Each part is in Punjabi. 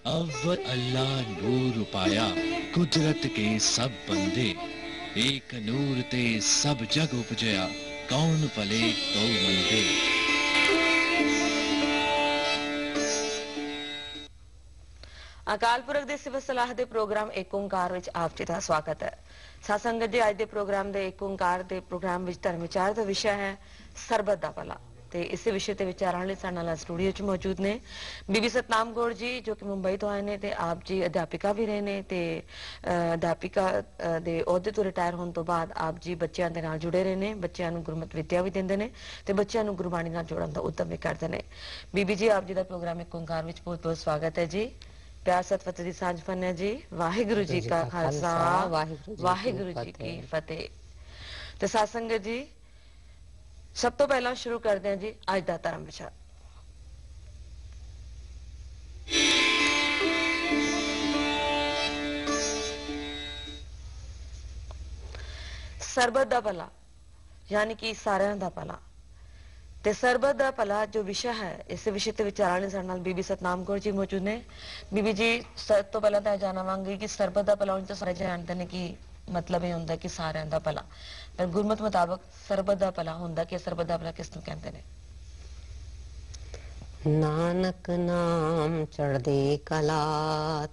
अव्वल अल्लाह नूर पाया, कुदरत के सब बंदे, एक नूर ते सब जग उपजया, कौन भले तो मंदे। अकाल पुरख दे सिवा सलाह दे प्रोग्राम एक ओंकार विच आप जी का स्वागत है। साथ संगत जी, अज दे प्रोग्राम दे एक ओंकार दे प्रोग्राम विच धर्म विचार दा विषय है सरबत दा भला। ते इस विषय ते विचारण लई साडे नाल स्टूडियो च मौजूद ने बीबी सतनाम कौर जी, जो कि मुंबई तो आए ने ते आप जी अध्यापिका भी रहे ने ते अध्यापिका दे अहुदे तो रिटायर होने तो बाद आप जी बच्चों के नाल जुड़े रहे ने, बच्चों नूं गुरमत विद्या भी दिंदे ने ते बच्चों नूं गुरबाणी नाल जोड़न दा उद्यम भी करदे ने। बीबी जी, आप जी दा प्रोग्राम एक ओंकार विच बहुत बहुत स्वागत है जी। प्यार सतवत दी सांझ फन्ने जी। वाहिगुरु जी का खालसा, वाहिगुरु जी की फतेह। ते साथ संगत जी, सब तो पहला शुरू करते हैं जी अज दा धर्म विचार। सरबत दा भला यानी कि सारियां दा भला। ते सरबत दा भला जो विषय है, इस विषय ते विचारण लई साडे नाल बीबी सतनाम कौर जी मौजूद ने। बीबी जी, सब तो पहला तो जानना चाहांगी कि सरबत दा भला तो सारे जानते हैं कि मतलब ये होंदा कि सारियां दा भला, पर गुरमत मुताबिक सरबत दा भला होंदा कि सरबत दा भला किस नूं कहंदे ने? नानक नाम चढ़दी कला,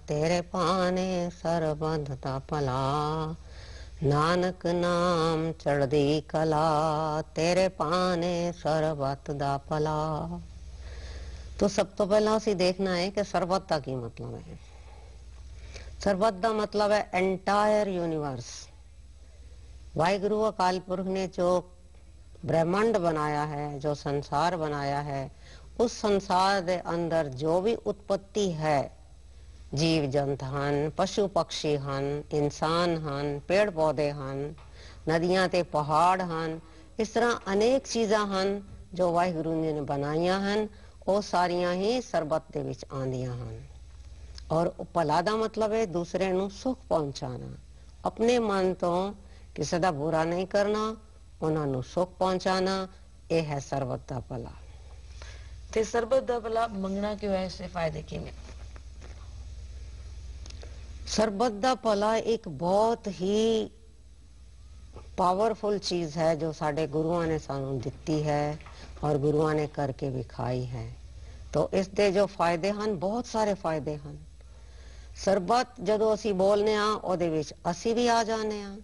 तेरे पाने सरबत दा भला। नानक नाम चढ़दी कला, तेरे पाने सरबत दा भला। तो सब तो पहला असीं देखना है कि सरबत का की मतलब है। सरबत का मतलब है एंटायर यूनिवर्स। वाहिगुरु अकाल पुरख ने जो ब्रह्मांड बनाया है, जो संसार बनाया है, उस संसार के अंदर जो भी उत्पत्ति है, जीव जंत हन, पशु पक्षी हन, इंसान हन, पेड़ पौधे हन, नदियां ते पहाड़ हन, इस तरह अनेक चीज़ां हन जो वाहिगुरु ने बनाइया हन, वो सारियां ही सरबत दे विच आंदियां हन। और भला दा मतलब है दूसरे नूं सुख पहुंचाना, अपने मन तो किसी का बुरा नहीं करना, उन्हां नूं सुख पहुंचाना, यह है सरबत दा भला। ते सरबत दा भला मंगना क्यों है, इससे फायदे की ने? सरबत दा भला एक बहुत ही पावरफुल चीज है जो साडे गुरुआं ने सानू दिती है और गुरुआं ने करके विखाई है। तो इस दे जो फायदे हैं, बहुत सारे फायदे हैं। सरबत जदों असी बोलने हाँ, ओहदे विच असी भी आ जाने हाँ,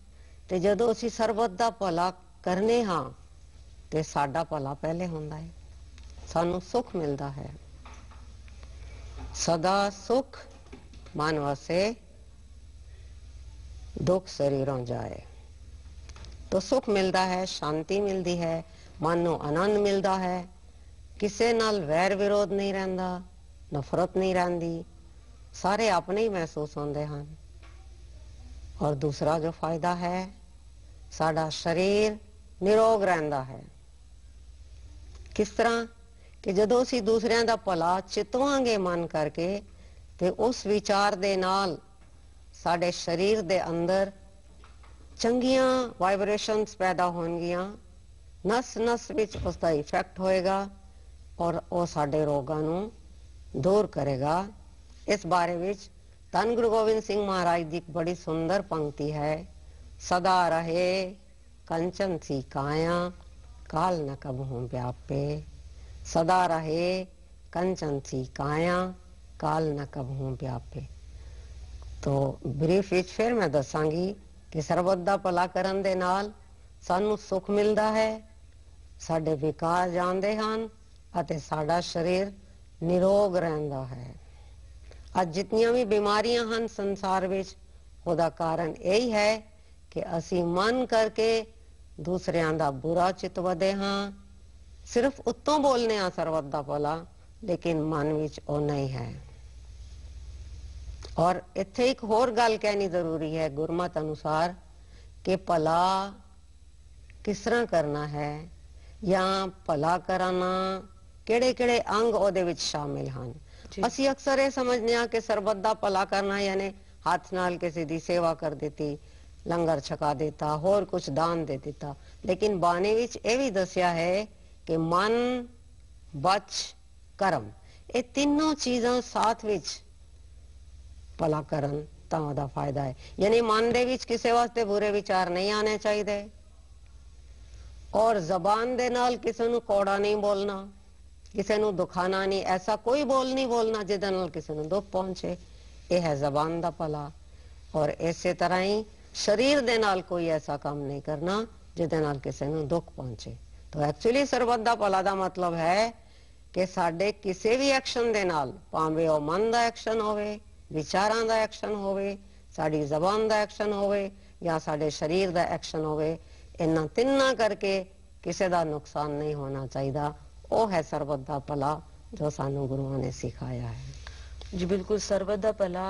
ते जदों असी सरबत दा भला करने हाँ ते साडा भला पहले हुंदा है, सानू सुख मिलता है। सदा सुख मन वसे, दुख शरीरों जाए। तो सुख मिलता है, शांति मिलती है, मन नूं आनंद मिलता है, किसे नाल वैर विरोध नहीं रहिंदा, नफरत नहीं रहिंदी, सारे अपने ही महसूस होंदे हन। और दूसरा जो फायदा है, साडा शरीर निरोग रहिंदा है। किस तरह कि जदों असीं दूसरियां दा भला चितवांगे मन करके, ते उस विचार दे नाल साडे शरीर दे अंदर चंगियां वाइब्रेशनस पैदा होणगियां, नस नस विच उसका इफेक्ट होएगा और वो साडे रोगां नूं दूर करेगा। इस बारे विच धन गुरु गोबिंद सिंह महाराज की एक बड़ी सुंदर पंक्ति है, सदा रहे कंचन सी काया, काल न कबहू व्यापे। सदा रहे कंचन सी काया, काल न कबहू व्यापे। तो ब्रीफ विच फिर मैं दसांगी कि सरबत दा भला करन दे नाल सानू सुख मिलता है, साडे विकार जांदे हन अते साडा शरीर निरोग रहिंदा है। अज जितनियां भी बीमारियां हन संसार विच, ओदा कारण यही है कि असी मन करके दूसरियां दा बुरा चितवदे हां। सिर्फ उत्तों बोलने आ सरबत दा भला, लेकिन मन विच ओ नहीं है। और इत्थे एक होर गल कहनी जरूरी है गुरमत अनुसार कि भला किस तरह करना है, या भला कराना केड़े केड़े अंग ओहदे विच शामिल हन। असी अक्सर ये समझने आ कि सरबत दा भला करना यानी हाथ नाल किसी दी सेवा कर देती, लंगर छका देता, होर कुछ दान दे देता। लेकिन बाणी विच ये भी दसिया है कि मन, वच, कर्म, ये तीनों चीज़ां साथ विच ਭਲਾ ਕਰਨ ਤਾਂ ਉਹਦਾ ਫਾਇਦਾ ਹੈ। ਯਾਨੀ ਮਨ ਦੇ ਵਿੱਚ ਕਿਸੇ ਵਾਸਤੇ ਬੁਰੇ ਵਿਚਾਰ ਨਹੀਂ ਆਣੇ ਚਾਹੀਦੇ, ਔਰ ਜ਼ਬਾਨ ਦੇ ਨਾਲ ਕਿਸੇ ਨੂੰ ਕੋੜਾ ਨਹੀਂ ਬੋਲਣਾ, ਕਿਸੇ ਨੂੰ ਦੁਖਾਣਾ ਨਹੀਂ, ਐਸਾ ਕੋਈ ਬੋਲ ਨਹੀਂ ਬੋਲਣਾ ਜਿਹਦੇ ਨਾਲ ਕਿਸੇ ਨੂੰ ਦੁੱਖ ਪਹੁੰਚੇ। ਇਹ ਹੈ ਜ਼ਬਾਨ ਦਾ ਭਲਾ। ਔਰ ਇਸੇ ਤਰ੍ਹਾਂ ਹੀ ਸਰੀਰ ਦੇ ਨਾਲ ਕੋਈ ਐਸਾ ਕੰਮ ਨਹੀਂ ਕਰਨਾ ਜਿਹਦੇ ਨਾਲ ਕਿਸੇ ਨੂੰ ਦੁੱਖ ਪਹੁੰਚੇ। ਤਾਂ ਐਕਚੁਅਲੀ ਸਰਬੱਤ ਦਾ ਭਲਾ ਦਾ ਮਤਲਬ ਹੈ ਕਿ ਸਾਡੇ ਕਿਸੇ ਵੀ ਐਕਸ਼ਨ ਦੇ ਨਾਲ, ਭਾਵੇਂ ਉਹ ਮਨ ਦਾ ਐਕਸ਼ਨ ਹੋਵੇ, ਵਿਚਾਰਾਂ ਦਾ ਐਕਸ਼ਨ ਹੋਵੇ, ਸਾਡੀ ਜ਼ਬਾਨ ਦਾ ਐਕਸ਼ਨ ਹੋਵੇ ਜਾਂ ਸਾਡੇ ਸਰੀਰ ਦਾ ਐਕਸ਼ਨ ਹੋਵੇ, ਇਹਨਾਂ ਤਿੰਨਾਂ ਕਰਕੇ ਕਿਸੇ ਦਾ ਨੁਕਸਾਨ ਨਹੀਂ ਹੋਣਾ ਚਾਹੀਦਾ। ਉਹ ਹੈ ਸਰਬੱਤ ਦਾ ਭਲਾ ਜੋ ਸਾਨੂੰ ਗੁਰੂਆਂ ਨੇ ਸਿਖਾਇਆ ਹੈ। ਜੀ ਬਿਲਕੁਲ, ਸਰਬਤ ਦਾ ਭਲਾ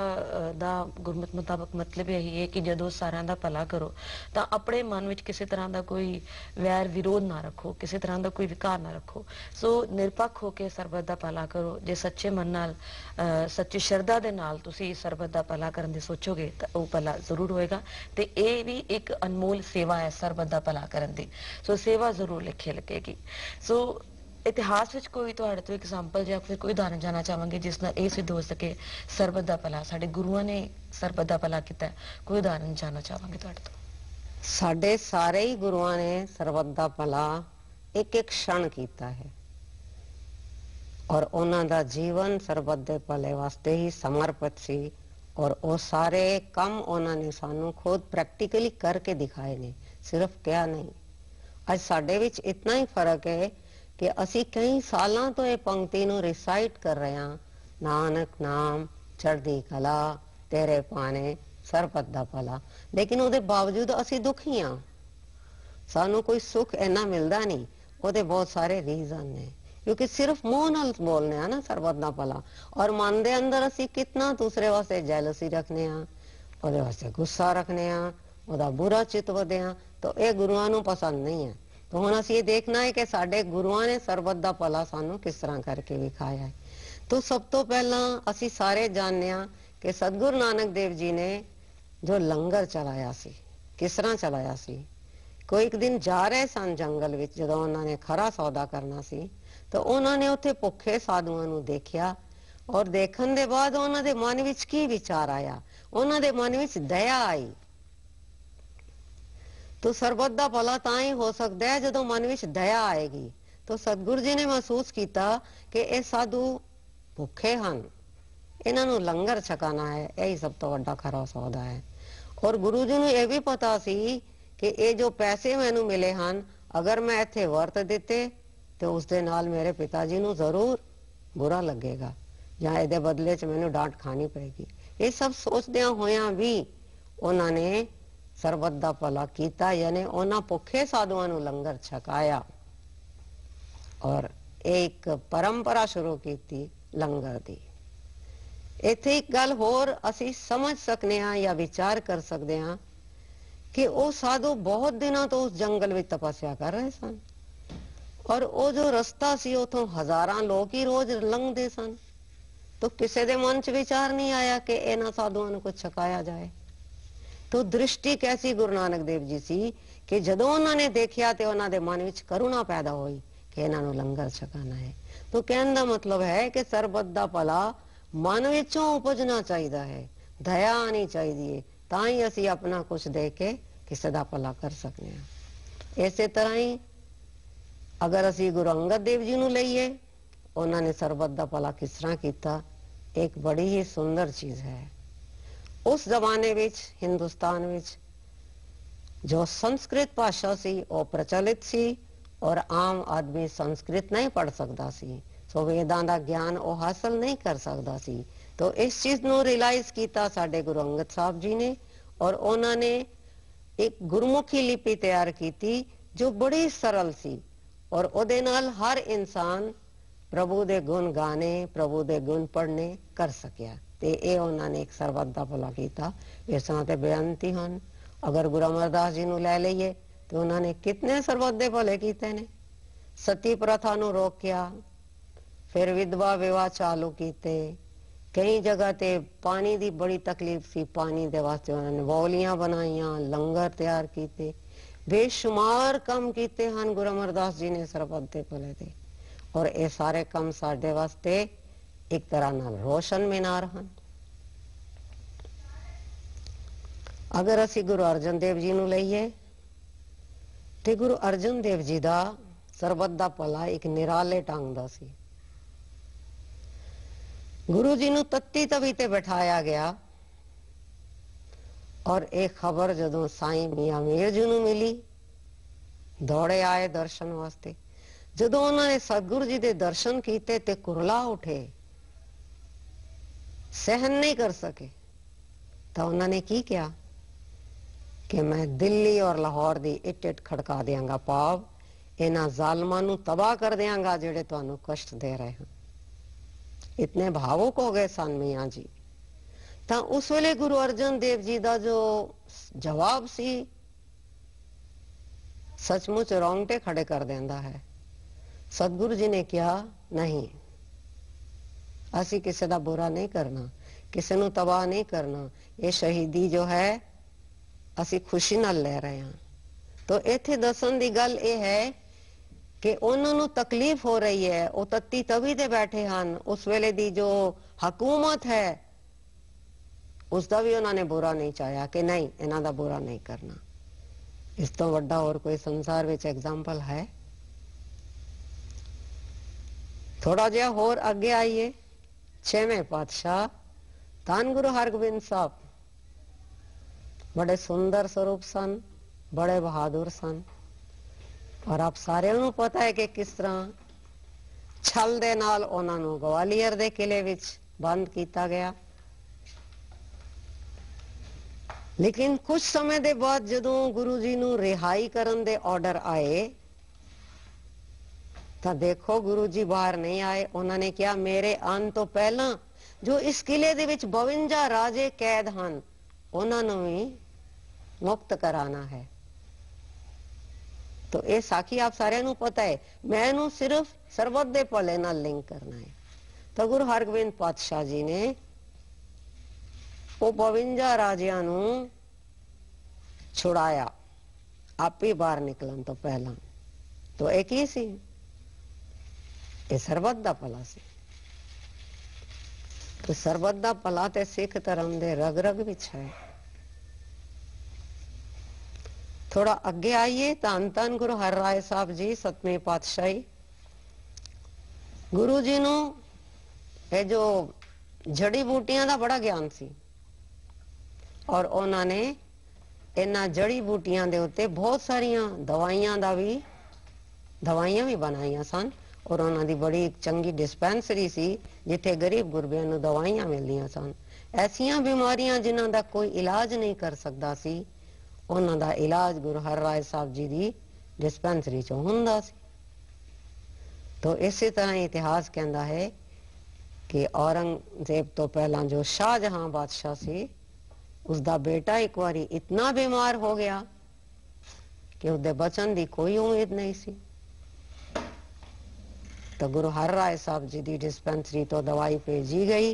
ਦਾ ਗੁਰਮਤਿ ਮੁਤਾਬਕ ਮਤਲਬ ਇਹੀ ਹੈ ਕਿ ਜਦੋਂ ਸਾਰਿਆਂ ਦਾ ਭਲਾ ਕਰੋ ਤਾਂ ਆਪਣੇ ਮਨ ਵਿੱਚ ਕਿਸੇ ਤਰ੍ਹਾਂ ਦਾ ਕੋਈ ਵੈਰ ਵਿਰੋਧ ਨਾ ਰੱਖੋ, ਕਿਸੇ ਤਰ੍ਹਾਂ ਦਾ ਕੋਈ ਵਿਕਾਰ ਨਾ ਰੱਖੋ। ਸੋ ਨਿਰਪੱਖ ਹੋ ਕੇ ਸਰਬਤ ਦਾ ਭਲਾ ਕਰੋ। ਜੇ ਸੱਚੇ ਮਨ ਨਾਲ, ਸੱਚੀ ਸ਼ਰਧਾ ਦੇ ਨਾਲ ਤੁਸੀਂ ਸਰਬਤ ਦਾ ਭਲਾ ਕਰਨ ਦੀ ਸੋਚੋਗੇ ਤਾਂ ਉਹ ਭਲਾ ਜ਼ਰੂਰ ਹੋਏਗਾ। ਤੇ ਇਹ ਵੀ ਇੱਕ ਅਨਮੋਲ ਸੇਵਾ ਹੈ ਸਰਬਤ ਦਾ ਭਲਾ ਕਰਨ ਦੀ। ਸੋ ਸੇਵਾ ਜ਼ਰੂਰ ਲਿਖੇ ਲੱਗੇਗੀ। ਸੋ ਇਤਿਹਾਸ ਵਿੱਚ ਕੋਈ ਤੁਹਾਡੇ ਤੋਂ ਐਗਜ਼ਾਮਪਲ ਜਾਂ ਫਿਰ ਕੋਈ ਉਦਾਹਰਨ ਜਾਣਨਾ ਚਾਹਾਂਗੇ ਜਿਸ ਨਾਲ ਇਹ ਸਿੱਧ ਹੋ ਸਕੇ ਸਰਬਤ ਦਾ ਭਲਾ, ਸਾਡੇ ਗੁਰੂਆਂ ਨੇ ਸਰਬਤ ਦਾ ਭਲਾ ਕੀਤਾ, ਕੋਈ ਉਦਾਹਰਨ ਜਾਣਨਾ ਚਾਹਾਂਗੇ ਤੁਹਾਡੇ ਤੋਂ। ਸਾਡੇ ਸਾਰੇ ਹੀ ਗੁਰੂਆਂ ਨੇ ਸਰਬੱਤ ਦਾ ਭਲਾ ਇੱਕ ਇੱਕ क्षण ਕੀਤਾ ਹੈ, ਔਰ ਉਹਨਾਂ ਦਾ ਜੀਵਨ ਸਰਬੱਤ ਦੇ ਭਲੇ ਵਾਸਤੇ ਹੀ ਸਮਰਪਿਤ ਸੀ। ਔਰ ਉਹ ਸਾਰੇ ਕੰਮ ਉਹਨਾਂ ਨੇ ਸਾਨੂੰ ਖੁਦ ਪ੍ਰੈਕਟੀਕਲੀ ਕਰਕੇ ਦਿਖਾਏ ਨੇ, ਸਿਰਫ ਕਿਹਾ ਨਹੀਂ। ਅੱਜ ਸਾਡੇ ਵਿੱਚ ਇਤਨਾ ਹੀ ਫਰਕ ਹੈ ਕਿ ਅਸੀਂ ਕਈ ਸਾਲਾਂ ਤੋਂ ਇਹ ਪੰਕਤੀ ਨੂੰ ਰਿਸਾਈਟ ਕਰ ਰਹੇ ਹਾਂ, ਨਾਨਕ ਨਾਮ ਚੜ੍ਹਦੀ ਕਲਾ ਤੇਰੇ ਪਾਣੇ ਸਰਬੱਤ ਦਾ ਭਲਾ, ਲੇਕਿਨ ਉਹਦੇ ਬਾਵਜੂਦ ਅਸੀਂ ਦੁਖੀ ਹਾਂ, ਸਾਨੂੰ ਕੋਈ ਸੁੱਖ ਇੰਨਾ ਮਿਲਦਾ ਨਹੀਂ। ਉਹਦੇ ਬਹੁਤ ਸਾਰੇ ਰੀਜ਼ਨ ਨੇ, ਕਿਉਂਕਿ ਸਿਰਫ ਮੂੰਹ ਨਾਲ ਬੋਲਨੇ ਆ ਨਾ ਸਰਬੱਤ ਦਾ ਭਲਾ, ਔਰ ਮਨ ਦੇ ਅੰਦਰ ਅਸੀਂ ਕਿਤਨਾ ਦੂਸਰੇ ਵਾਸਤੇ ਜੈਲਸੀ ਰੱਖਨੇ ਆ, ਉਹਦੇ ਵਾਸਤੇ ਗੁੱਸਾ ਰੱਖਨੇ ਆ, ਉਹਦਾ ਬੁਰਾ ਚਿੱਤ ਵਧੇ ਆ, ਤਾਂ ਇਹ ਗੁਰੂਆਂ ਨੂੰ ਪਸੰਦ ਨਹੀਂ ਹੈ। ਤਾਂ ਹੁਣ ਅਸੀਂ ਇਹ ਦੇਖਣਾ ਹੈ ਕਿ ਸਾਡੇ ਗੁਰੂਆਂ ਨੇ ਸਰਬੱਤ ਦਾ ਭਲਾ ਸਾਨੂੰ ਕਿਸ ਤਰ੍ਹਾਂ ਕਰਕੇ ਵਿਖਾਇਆ ਹੈ। ਤਾਂ ਸਭ ਤੋਂ ਪਹਿਲਾਂ ਅਸੀਂ ਸਾਰੇ ਜਾਣਦੇ ਹਾਂ ਕਿ ਸਤਿਗੁਰੂ ਨਾਨਕ ਦੇਵ ਜੀ ਨੇ ਜੋ ਲੰਗਰ ਚਲਾਇਆ ਸੀ, ਕਿਸ ਤਰ੍ਹਾਂ ਚਲਾਇਆ ਸੀ। ਕੋਈ ਇੱਕ ਦਿਨ ਜਾ ਰਹੇ ਸਨ ਜੰਗਲ ਵਿੱਚ, ਜਦੋਂ ਉਹਨਾਂ ਨੇ ਖਰਾ ਸੌਦਾ ਕਰਨਾ ਸੀ, ਤਾਂ ਉਹਨਾਂ ਨੇ ਉੱਥੇ ਭੁੱਖੇ ਸਾਧੂਆਂ ਨੂੰ ਦੇਖਿਆ, ਔਰ ਦੇਖਣ ਦੇ ਬਾਅਦ ਉਹਨਾਂ ਦੇ ਮਨ ਵਿੱਚ ਕੀ ਵਿਚਾਰ ਆਇਆ, ਉਹਨਾਂ ਦੇ ਮਨ ਵਿੱਚ ਦਇਆ ਆਈ। तो ਸਰਬੱਤ ਦਾ ਭਲਾ ਤਾਂ ਹੀ ਹੋ ਸਕਦਾ ਹੈ ਜਦੋਂ ਮਨ ਵਿੱਚ ਦਇਆ ਆਏਗੀ। तो सतगुरु जी ने महसूस किया कि ये साधु भुखे ਹਨ, ਇਹਨਾਂ ਨੂੰ ਲੰਗਰ ਛਕਾਣਾ ਹੈ, ਇਹੀ ਸਭ ਤੋਂ ਵੱਡਾ ਖਰਾ ਸੌਦਾ ਹੈ। ਔਰ ਗੁਰੂ ਜੀ ਨੂੰ ਇਹ ਵੀ ਪਤਾ ਸੀ ਕਿ ਇਹ ਜੋ ਪੈਸੇ ਮੈਨੂੰ ਮਿਲੇ ਹਨ, ਅਗਰ ਮੈਂ ਇੱਥੇ ਵਰਤ ਦਿੱਤੇ ਤੇ ਉਸ ਦੇ ਨਾਲ ਮੇਰੇ ਪਿਤਾ ਜੀ ਨੂੰ ਜ਼ਰੂਰ ਬੁਰਾ ਲੱਗੇਗਾ ਜਾਂ ਇਹਦੇ ਬਦਲੇ 'ਚ ਮੈਨੂੰ ਡਾਂਟ ਖਾਣੀ ਪਏਗੀ। ਇਹ ਸਭ ਸੋਚਦਿਆਂ ਹੋਇਆਂ ਵੀ ਉਹਨਾਂ ਨੇ ਸਰਬੱਤ ਦਾ ਭਲਾ ਕੀਤਾ, ਯਾਨੀ ਉਹਨਾਂ ਭੁੱਖੇ ਸਾਧੂਆਂ ਨੂੰ ਲੰਗਰ ਛਕਾਇਆ ਔਰ ਇੱਕ ਪਰੰਪਰਾ ਸ਼ੁਰੂ ਕੀਤੀ ਲੰਗਰ ਦੀ। ਇੱਥੇ ਇੱਕ ਗੱਲ ਹੋਰ ਅਸੀਂ ਸਮਝ ਸਕਨੇ ਹਾਂ ਜਾਂ ਵਿਚਾਰ ਕਰ ਸਕਦੇ ਹਾਂ ਕਿ ਉਹ ਸਾਧੂ ਬਹੁਤ ਦਿਨਾਂ ਤੋਂ ਉਸ ਜੰਗਲ ਵਿੱਚ ਤਪੱਸਿਆ ਕਰ ਰਹੇ ਸਨ, ਔਰ ਉਹ ਜੋ ਰਸਤਾ ਸੀ ਉਥੋਂ ਹਜ਼ਾਰਾਂ ਲੋਕ ਹੀ ਰੋਜ਼ ਲੰਘਦੇ ਸਨ। ਤਾਂ ਕਿਸੇ ਦੇ ਮਨ 'ਚ ਵਿਚਾਰ ਨਹੀਂ ਆਇਆ ਕਿ ਇਹਨਾਂ ਸਾਧੂਆਂ ਨੂੰ ਕੁਝ ਛਕਾਇਆ ਜਾਏ। तो दृष्टि कैसी गुरु नानक देव जी सी कि जदों उन्होंने देखिया ते उन्होंने मन विच करुणा पैदा हुई कि इन्हां नूं लंगर छकाना है। तो कहने दा मतलब है कि सरबत दा भला मन विचों उपजना चाहिदा है, दया आनी चाहिए, तां ही असीं अपना कुछ दे के किसी दा भला कर सकने हां। इसे तरह ही अगर असीं गुरु अंगद देव जी नूं लईए, उन्होंने सरबत दा भला किस तरह कीता, एक बड़ी ही सुंदर चीज है। उस जमाने विच हिंदुस्तान विच जो संस्कृत भाषा सी वो प्रचलित सी और आम आदमी संस्कृत नहीं पढ़ सकता सी, सो वेदां दा ज्ञान वो हासिल नहीं कर सकता सी। तो इस चीज नूं रियलाइज किया साडे गुरु अंगद साहब जी ने, और उन्होंने एक गुरमुखी लिपि तैयार की जो बड़ी सरल सी, और उहदे नाल हर इंसान प्रभु दे गुण गाने, प्रभु दे गुण पढ़ने कर सकिया। ਤੇ ਇਹ ਉਹਨਾਂ ਨੇ ਇੱਕ ਸਰਬੱਤ ਦਾ ਭਲਾ ਕੀਤਾ। ਇਸ ਤਰ੍ਹਾਂ ਤੇ ਬੇਅੰਤੀ ਹਨ। ਅਗਰ ਗੁਰੂ ਅਮਰਦਾਸ ਜੀ ਨੂੰ ਲੈ ਲਈਏ ਤੇ ਉਹਨਾਂ ਨੇ ਕਿਤਨੇ ਸਰਬੱਤ ਦੇ ਭਲੇ ਕੀਤੇ ਨੇ। ਸਤੀ ਪ੍ਰਥਾ ਨੂੰ ਰੋਕਿਆ, ਫਿਰ ਵਿਧਵਾ ਵਿਵਾਹ ਚਾਲੂ ਕੀਤੇ, ਕਈ ਜਗ੍ਹਾ ਤੇ ਪਾਣੀ ਦੀ ਬੜੀ ਤਕਲੀਫ ਸੀ, ਪਾਣੀ ਦੇ ਵਾਸਤੇ ਉਹਨਾਂ ਨੇ ਬੌਲੀਆਂ ਬਣਾਈਆਂ, ਲੰਗਰ ਤਿਆਰ ਕੀਤੇ, ਬੇਸ਼ੁਮਾਰ ਕੰਮ ਕੀਤੇ ਹਨ ਗੁਰੂ ਅਮਰਦਾਸ ਜੀ ਨੇ ਸਰਬੱਤ ਦੇ ਭਲੇ ਦੇ। ਔਰ ਇਹ ਸਾਰੇ ਕੰਮ ਸਾਡੇ ਵਾਸਤੇ एक तरह नाल रोशन मीनार हैं। ਅਗਰ ਅਸੀਂ ਗੁਰੂ ਅਰਜਨ ਦੇਵ ਜੀ ਨੂੰ ਲਈਏ ਤੇ ਗੁਰੂ ਅਰਜਨ ਦੇਵ ਜੀ ਦਾ ਸਰਬੱਤ ਦਾ ਭਲਾ ਇੱਕ ਨਿਰਾਲੇ ਢੰਗ ਦਾ ਸੀ। ਗੁਰੂ ਜੀ ਨੂੰ ਤੱਤੀ ਤਵੀ ਤੇ ਬਿਠਾਇਆ ਗਿਆ ਔਰ ਇਹ ਖਬਰ ਜਦੋਂ ਸਾਈਂ ਮੀਆਂ ਮੀਰ ਜੀ ਨੂੰ ਮਿਲੀ, ਦੌੜੇ ਆਏ ਦਰਸ਼ਨ ਵਾਸਤੇ। ਜਦੋਂ ਉਹਨਾਂ ਨੇ ਸਤਿਗੁਰੂ ਜੀ ਦੇ ਦਰਸ਼ਨ ਕੀਤੇ ਤੇ ਕੁਰਲਾ ਉਠੇ, ਸਹਿਨ ਨਹੀਂ ਕਰ ਸਕੇ, ਤਾਂ ਉਹਨਾਂ ਨੇ ਕੀ ਕਿਹਾ ਕਿ ਮੈਂ ਦਿੱਲੀ ਔਰ ਲਾਹੌਰ ਦੀ ਇੱਟ ਇੱਟ ਖੜਕਾ ਦਿਆਂਗਾ, ਭਾਵ ਇਹਨਾਂ ਜ਼ਾਲਮਾਂ ਨੂੰ ਤਬਾਹ ਕਰ ਦਿਆਂਗਾ ਜਿਹੜੇ ਤੁਹਾਨੂੰ ਕਸ਼ਟ ਦੇ ਰਹੇ ਹਨ। ਇਤਨੇ ਭਾਵੁਕ ਹੋ ਗਏ ਸਨ ਮੀਆਂ ਜੀ। ਤਾਂ ਉਸ ਵੇਲੇ ਗੁਰੂ ਅਰਜਨ ਦੇਵ ਜੀ ਦਾ ਜੋ ਜਵਾਬ ਸੀ ਸੱਚਮੁੱਚ ਰੌਂਗਟੇ ਖੜੇ ਕਰ ਦਿੰਦਾ ਹੈ। ਸਤਿਗੁਰੂ ਜੀ ਨੇ ਕਿਹਾ, ਨਹੀਂ, ਅਸੀਂ ਕਿਸੇ ਦਾ ਬੁਰਾ ਨਹੀਂ ਕਰਨਾ, ਕਿਸੇ ਨੂੰ ਤਬਾਹ ਨਹੀਂ ਕਰਨਾ, ਇਹ ਸ਼ਹੀਦੀ ਜੋ ਹੈ ਅਸੀਂ ਖੁਸ਼ੀ ਨਾਲ ਲੈ ਰਹੇ ਹਾਂ। ਤਾਂ ਇੱਥੇ ਦੱਸਣ ਦੀ ਗੱਲ ਇਹ ਹੈ ਕਿ ਉਹਨਾਂ ਨੂੰ ਤਕਲੀਫ ਹੋ ਰਹੀ ਹੈ, ਉਹ ਤੱਤੀ ਤਵੀ ਤੇ ਬੈਠੇ ਹਨ। ਉਸ ਵੇਲੇ ਦੀ ਜੋ ਹਕੂਮਤ ਹੈ ਉਸ ਦਾ ਵੀ ਉਹਨਾਂ ਨੇ ਬੁਰਾ ਨਹੀਂ ਚਾਹਿਆ ਕਿ ਨਹੀਂ, ਇਹਨਾਂ ਦਾ ਬੁਰਾ ਨਹੀਂ ਕਰਨਾ। ਇਸ ਤੋਂ ਵੱਡਾ ਹੋਰ ਕੋਈ ਸੰਸਾਰ ਵਿੱਚ ਐਗਜ਼ਾਮਪਲ ਹੈ? ਥੋੜਾ ਜਿਹਾ ਹੋਰ ਅੱਗੇ ਆਈਏ। 6ਵੇਂ ਪਾਤਸ਼ਾਹ ਧੰਨ ਗੁਰੂ ਹਰਗੋਬਿੰਦ ਸਾਹਿਬ ਬੜੇ ਸੁੰਦਰ ਸਰੂਪ ਸਨ, ਬੜੇ ਬਹਾਦਰ ਸਨ। ਔਰ ਆਪ ਸਾਰਿਆਂ ਨੂੰ ਪਤਾ ਹੈ ਕਿ ਕਿਸ ਤਰ੍ਹਾਂ ਛਲ ਦੇ ਨਾਲ ਉਹਨਾਂ ਨੂੰ ਗਵਾਲੀਅਰ ਦੇ ਕਿਲੇ ਵਿੱਚ ਬੰਦ ਕੀਤਾ ਗਿਆ। ਲੇਕਿਨ ਕੁਝ ਸਮੇਂ ਦੇ ਬਾਅਦ ਜਦੋਂ ਗੁਰੂ ਜੀ ਨੂੰ ਰਿਹਾਈ ਕਰਨ ਦੇ ਆਰਡਰ ਆਏ ਤਾਂ ਦੇਖੋ ਗੁਰੂ ਜੀ ਬਾਹਰ ਨਹੀਂ ਆਏ। ਉਹਨਾਂ ਨੇ ਕਿਹਾ, ਮੇਰੇ ਆਉਣ ਤੋਂ ਪਹਿਲਾਂ ਜੋ ਇਸ ਕਿਲੇ ਦੇ ਵਿੱਚ 52 ਰਾਜੇ ਕੈਦ ਹਨ ਉਹਨਾਂ ਨੂੰ ਵੀ ਮੁਕਤ ਕਰਾਣਾ ਹੈ। तो ये साखी आप सारे पता है, मैं ਇਹਨੂੰ सिर्फ ਸਰਬੱਤ ਦੇ ਭਲੇ ਨਾਲ ਲਿੰਕ ਕਰਨਾ है। तो गुरु हरगोबिंद पातशाह जी ने ਉਹ 52 ਰਾਜਿਆਂ ਨੂੰ ਛੁਡਾਇਆ ਆਪੇ ਬਾਹਰ ਨਿਕਲਣ ਤੋਂ ਪਹਿਲਾਂ। तो ਇਹ ਕੀ ਸੀ? ਇਹ ਸਰਬੱਤ ਦਾ ਭਲਾ ਸੀ। तो ਸਰਬੱਤ ਦਾ ਭਲਾ ਤੇ ਸਿੱਖ ਧਰਮ ਦੇ ਰਗ ਰਗ ਵਿੱਚ ਹੈ। थोड़ा अगे आइए। धन धन गुरु हर राय साहब जी 7वीं पातशाही गुरु जी नू ये जो जड़ी बूटियां दा बड़ा ज्ञान सी और उन्होंने इन्हां जड़ी बूटियां दे उत्ते बहुत सारिया दवाइयां भी बनाइया सन और उन्हां दी बड़ी चंगी डिस्पेंसरी सी जिथे गरीब गुरबियां नू दवाइयां मिलदियां सन। ऐसियां बीमारियां जिन्हां दा कोई इलाज नहीं कर सकदा सी उन्हां दा इलाज गुरु हर राय साहब जी दी डिस्पेंसरी चों हुंदा सी। तो इसी तरह इतिहास कहता है कि औरंगजेब तो पहला जो शाहजहां बादशाह सी उसका बेटा एक बारी इतना बीमार हो गया कि उसके बचन की कोई उम्मीद नहीं सी। तो गुरु हर राय साहब जी की डिस्पेंसरी तो दवाई भेजी गई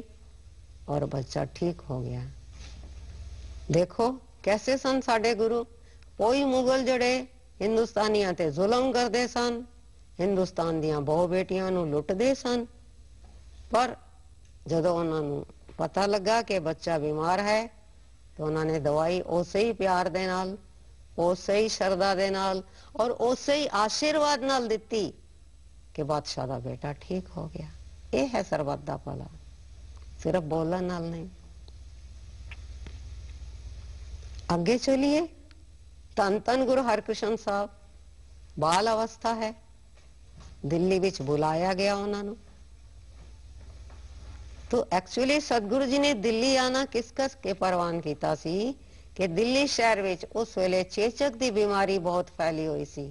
और बच्चा ठीक हो गया। देखो कैसे सन साडे गुरु। कोई मुगल जड़े हिंदुस्तानियां ते जुल्म करते सन, हिंदुस्तान दियां बहु बेटियां नू लुटदे सन, पर जदों उन्होंने पता लगा कि बच्चा बीमार है तो उन्होंने दवाई उसे ही प्यार दे नाल, उसे ही श्रद्धा दे नाल और उसे ही आशीर्वाद नाल दिती कि बादशाह दा बेटा ठीक हो गया। यह है सरबत दा भला, सिर्फ बोलन नाल नहीं। अगे चलिए। धन धन गुरु हरकृष्ण साहब बाल अवस्था है, दिल्ली विच बुलाया गया उन्होंने। तो एक्चुअली सतगुरु जी ने दिल्ली आना किस कस के परवान किया सी कि दिल्ली शहर विच उस वेले चेचक की बीमारी बहुत फैली हुई सी।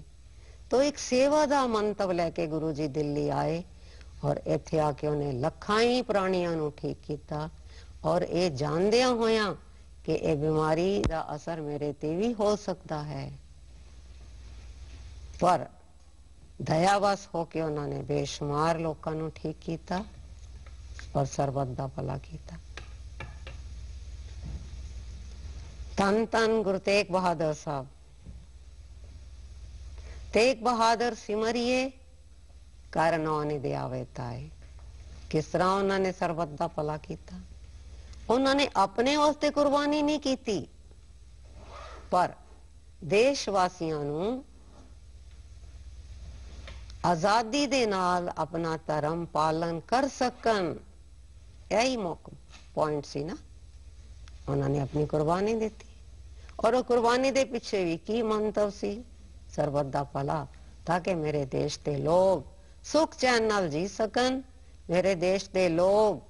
तो एक सेवा का मंतव लैके गुरु जी दिल्ली आए और इत्थे आके उन्हें लखां ही प्राणियां नू ठीक किया और ये जानदियां होया कि ये बीमारी का असर मेरे ते भी हो सकता है, पर दयावश होके उन्होंने बेशुमार लोगों नू ठीक किया और सरबत दा भला किया। धन धन गुरु तेग बहादुर साहब। तेग बहादुर सिमरिए कर नौनी दे आवे ताए। किस तरह उन्होंने सरबत दा भला किया? उन्होंने अपने वास्ते कुर्बानी नहीं की, ਪਰ ਦੇਸ਼ ਵਾਸੀਆਂ ਨੂੰ ਆਜ਼ਾਦੀ ਦੇ ਨਾਲ ਆਪਣਾ ਧਰਮ ਪਾਲਨ ਕਰ ਸਕਣ, ਇਹੀ ਮੁੱਖ ਪੁਆਇੰਟ ਸੀ ਨਾ। ਉਹਨਾਂ ਨੇ ਆਪਣੀ ਕੁਰਬਾਨੀ ਦਿੱਤੀ ਔਰ ਉਹ ਕੁਰਬਾਨੀ ਦੇ ਪਿੱਛੇ ਵੀ ਕੀ ਮੰਤਵ ਸੀ? ਸਰਬੱਤ ਦਾ ਭਲਾ, ਤਾਂ ਕਿ ਮੇਰੇ ਦੇਸ਼ ਦੇ ਲੋਕ ਸੁਖ ਚੈਨ ਨਾਲ ਜੀ ਸਕਣ, ਮੇਰੇ ਦੇਸ਼ ਦੇ ਲੋਕ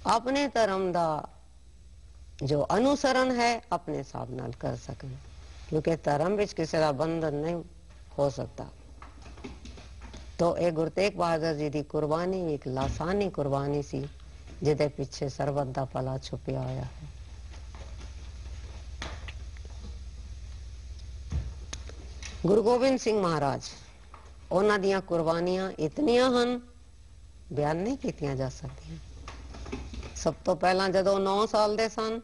ਆਪਣੇ ਧਰਮ ਦਾ ਜੋ ਅਨੁਸਰਨ ਹੈ ਆਪਣੇ ਹਿਸਾਬ ਨਾਲ ਕਰ ਸਕਣ, ਕਿਉਂਕਿ ਧਰਮ ਵਿੱਚ ਕਿਸੇ ਦਾ ਬੰਧਨ ਨਹੀਂ ਹੋ ਸਕਦਾ। तो ਇਹ ਗੁਰੂ ਤੇਗ ਬਹਾਦਰ ਜੀ ਦੀ ਕੁਰਬਾਨੀ ਇੱਕ ਲਾਸਾਨੀ ਕੁਰਬਾਨੀ ਸੀ, ਜਿਹਦੇ ਪਿੱਛੇ ਸਰਬੱਤ ਦਾ ਭਲਾ ਛੁਪਿਆ ਹੋਇਆ ਹੈ। ਗੁਰੂ ਗੋਬਿੰਦ ਸਿੰਘ ਮਹਾਰਾਜ, ਉਹਨਾਂ ਦੀਆਂ ਕੁਰਬਾਨੀਆਂ ਇਤਨੀਆਂ ਹਨ, ਬਿਆਨ ਨਹੀਂ ਕੀਤੀਆਂ ਜਾ ਸਕਦੀਆਂ। ਸਭ ਤੋਂ ਪਹਿਲਾਂ ਜਦੋਂ 9 ਸਾਲ ਦੇ ਸਨ,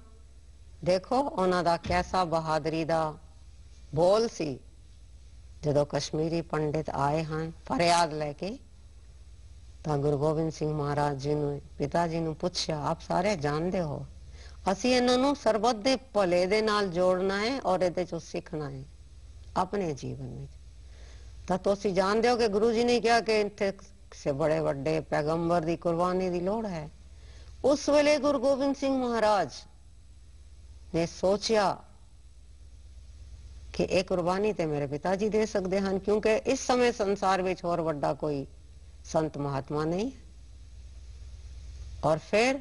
ਦੇਖੋ ਉਹਨਾਂ ਦਾ ਕੈਸਾ ਬਹਾਦਰੀ ਦਾ ਬੋਲ ਸੀ। ਜਦੋਂ ਕਸ਼ਮੀਰੀ ਪੰਡਿਤ ਆਏ ਹਨ ਫਰਿਆਦ ਲੈ ਕੇ, ਤਾਂ ਗੁਰੂ ਗੋਬਿੰਦ ਸਿੰਘ ਮਹਾਰਾਜ ਜੀ ਨੂੰ, ਪਿਤਾ ਜੀ ਨੂੰ ਪੁੱਛਿਆ, ਆਪ ਸਾਰੇ ਜਾਣਦੇ ਹੋ ਅਸੀਂ ਇਹਨਾਂ ਨੂੰ ਸਰਬੱਤ ਦੇ ਭਲੇ ਦੇ ਨਾਲ ਜੋੜਨਾ ਹੈ ਔਰ ਇਹਦੇ ਚੋਂ ਸਿੱਖਣਾ ਹੈ ਆਪਣੇ ਜੀਵਨ ਵਿੱਚ। ਤਾਂ ਤੁਸੀਂ ਜਾਣਦੇ ਹੋ ਕਿ ਗੁਰੂ ਜੀ ਨੇ ਕਿਹਾ ਕਿ ਇੱਥੇ ਕਿਸੇ ਬੜੇ ਵੱਡੇ ਪੈਗੰਬਰ ਦੀ ਕੁਰਬਾਨੀ ਦੀ ਲੋੜ ਹੈ। ਉਸ ਵੇਲੇ ਗੁਰੂ ਗੋਬਿੰਦ ਸਿੰਘ ਮਹਾਰਾਜ ਨੇ ਸੋਚਿਆ ਕਿ ਇਹ ਕੁਰਬਾਨੀ ਤੇ ਮੇਰੇ ਪਿਤਾ ਜੀ ਦੇ ਸਕਦੇ ਹਨ, ਕਿਉਂਕਿ ਇਸ ਸਮੇਂ ਸੰਸਾਰ ਵਿੱਚ ਹੋਰ ਵੱਡਾ ਕੋਈ ਸੰਤ ਮਹਾਤਮਾ ਨਹੀਂ। और फिर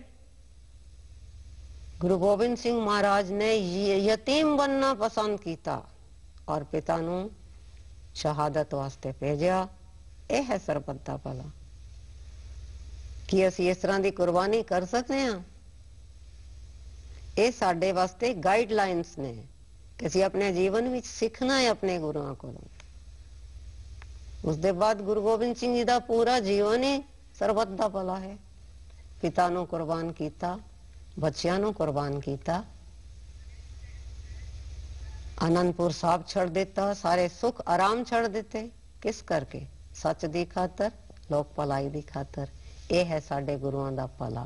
गुरु गोबिंद सिंह महाराज ने यतीम बनना पसंद किया और पिता नू शहादत वास्ते भेजा। यह है सरबत दा भला कि असी इस तरह की कुर्बानी कर सकते हैं। ये साडे वास्ते गाइडलाइंस ने कि असी अपने जीवन में सीखना है अपने गुरुओं को। उसके बाद गुरु गोबिंद सिंह जी का पूरा जीवन ही सरबत दा भला है। पिता नू कुर्बान किया, बच्चियां नू कुर्बान किया, आनंदपुर साहब छड़ दिता, सारे सुख आराम छड़ दिते। किस करके? सच दी खातर, लोक भलाई दी खातर। यह है साडे गुरुओं दा भला।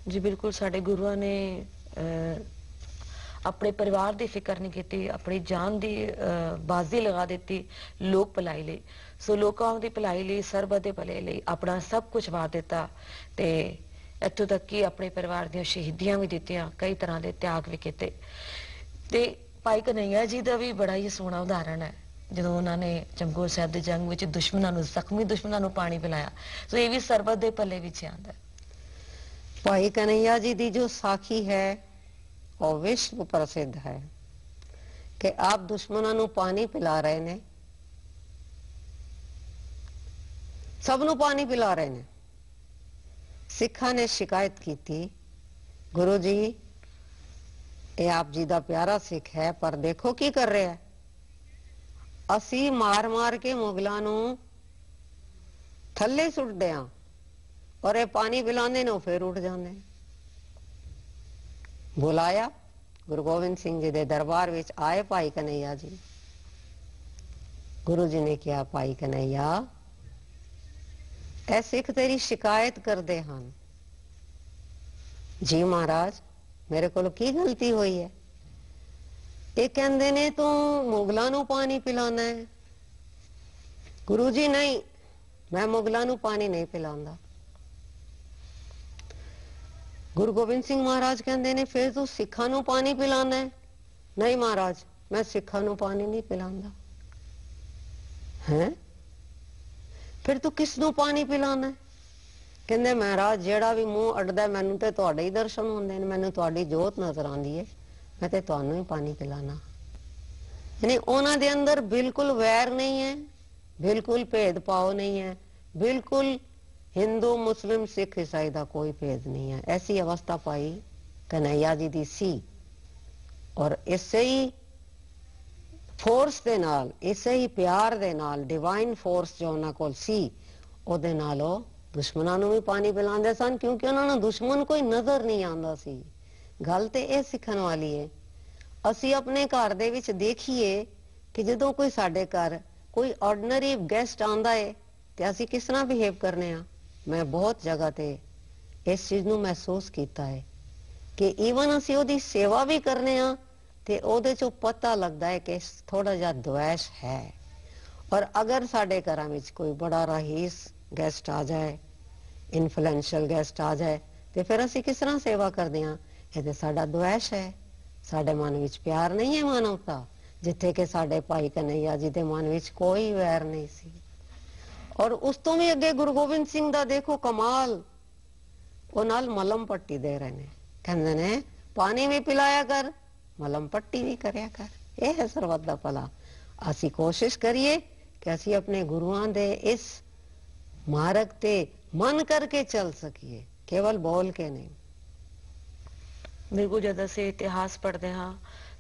जी बिल्कुल, साडे गुरुओं ने अपने परिवार की फिक्र नहीं की, अपनी जान की बाजी लगा दी लोक भलाई ਲਈ। सो लोगों की भलाई ਲਈ, ਸਰਬਤ ਦੇ ਭਲੇ ਲਈ अपना सब कुछ वार दिता ते इत्थों तक कि अपने परिवार ਦੀਆਂ ਸ਼ਹੀਦੀਆਂ भी ਦਿੱਤੀਆਂ, कई तरह के त्याग भी किए। ते भाई कन्हैया जी का भी बड़ा ही सोहना उदाहरण है, ਜਦੋਂ ਉਹਨਾਂ ਨੇ ਚਮਕੌਰ ਸਾਹਿਬ ਦੀ ਜੰਗ ਵਿੱਚ ਦੁਸ਼ਮਣਾਂ ਨੂੰ, ਜ਼ਖਮੀ ਦੁਸ਼ਮਣਾਂ ਨੂੰ ਪਾਣੀ ਪਿਲਾਇਆ। ਸੋ ਇਹ ਵੀ ਸਰਬਤ ਦੇ ਭਲੇ ਵਿੱਚ ਆਉਂਦਾ ਹੈ। ਭਾਈ ਕਨਈਆ ਜੀ ਦੀ ਜੋ ਸਾਖੀ ਹੈ ਉਹ ਵਿਸ਼ਵ ਪ੍ਰਸਿੱਧ ਹੈ ਕਿ ਆਪ ਦੁਸ਼ਮਣਾਂ ਨੂੰ ਪਾਣੀ ਪਿਲਾ ਰਹੇ ਨੇ, ਸਭ ਨੂੰ ਪਾਣੀ ਪਿਲਾ ਰਹੇ ਨੇ। ਸਿੱਖਾਂ ਨੇ ਸ਼ਿਕਾਇਤ ਕੀਤੀ, ਗੁਰੂ ਜੀ ਇਹ ਆਪ ਜੀ ਦਾ ਪਿਆਰਾ ਸਿੱਖ ਹੈ, ਪਰ ਦੇਖੋ ਕੀ ਕਰ ਰਿਹਾ ਹੈ। ਅਸੀਂ ਮਾਰ ਮਾਰ ਕੇ ਮੁਗਲਾਂ ਨੂੰ ਥੱਲੇ ਸੁੱਟਦੇ ਹਾਂ और ये पानी पिलाने ने फिर उठ जाने। बुलाया, गुरु गोबिंद सिंह जी दे दरबार विच आए भाई कन्हैया जी। गुरु जी ने कहा, भाई कन्हैया ऐ सिख तेरी शिकायत करते हैं। जी महाराज, मेरे को की गलती हुई है? ये कहते ने तू मुगलों नू पानी पिलाना है। गुरु जी नहीं, मैं मुगलों नू पानी नहीं पिलांदा। गुरु गोबिंद सिंह महाराज कहते ने फिर तू सिखा नू पानी पिलाना है? नहीं महाराज, मैं सिखा नू पानी नहीं पिलांदा। हैं? फिर तू किस नू पानी पिलाना है? कहते महाराज जेड़ा भी मुंह अड़दा मैनू ते तुहाडे ही दर्शन होंदे ने, मैनू तुहाडी जोत नजर आंदी है, मैं ते तुहानू ही पानी पिलाना। यानी उन्हां दे अंदर बिल्कुल वैर नहीं है, बिल्कुल भेदभाव नहीं है, बिल्कुल हिंदू मुस्लिम सिख ईसाई का कोई भेद नहीं है। ऐसी अवस्था पाई कन्हैया जी दी सी और इसे ही फोर्स दे नाल, इसे ही प्यार दे नाल, डिवाइन फोर्स जो उन्हां कोल सी, ओदे नाल ओ दुश्मनां नूं भी पानी पिलांदे सन, क्योंकि उन्हां नूं दुश्मन कोई नजर नहीं आंदा सी। गल ते इह सिखण वाली है। असी अपने घर दे विच देखिए कि जदों कोई साडे घर कोई ऑर्डनरी गेस्ट आंदा है ते असी किस तरह बिहेव करने आ। मैं बहुत जगह ते इस चीज नूं महसूस कीता है कि ईवन असी ओदी सेवा भी करने आ ਤੇ ਉਹਦੇ ਚੋਂ ਪਤਾ ਲੱਗਦਾ ਹੈ ਕਿ ਥੋੜਾ ਜਿਹਾ द्वेष है। और अगर साडे घरां विच कोई बड़ा रहीस गैसट आ जाए, इन्फ्लुएंशियल गैसट आ जाए, तो फिर असीं किस तरह सेवा करदे हां? ਇਹ ਤੇ ਸਾਡਾ द्वेष है, साडे मन विच प्यार नहीं है मानवता, जिथे कि साडे भाई कन्हैया जी दे मन विच कोई वैर नहीं सी। और उस तो भी अगे गुरु गोबिंद सिंह दा देखो कमाल, ਉਹ ਨਾਲ ਮਲਮ ਪੱਟੀ ਦੇ ਰਹੇ ਨੇ, ਕਹਿੰਦੇ ਨੇ ਪਾਣੀ ਵੀ ਪਿਲਾਇਆ ਕਰ, ਮਲਮ ਪੱਟੀ ਵੀ ਕਰਿਆ ਕਰ। ਇਹ ਹੈ ਸਰਬੱਤ ਦਾ ਭਲਾ। ਅਸੀਂ ਕੋਸ਼ਿਸ਼ ਕਰੀਏ ਕਿ ਅਸੀਂ ਆਪਣੇ ਗੁਰੂਆਂ ਦੇ ਇਸ ਮਾਰਗ ਤੇ ਮਨ ਕਰਕੇ ਚੱਲ ਸਕੀਏ, ਕੇਵਲ ਬੋਲ ਕੇ ਨਹੀਂ। ਬਿਲਕੁਲ, ਜਦ ਅਸੀਂ ਇਤਿਹਾਸ ਪੜ੍ਹਦੇ ਹਾਂ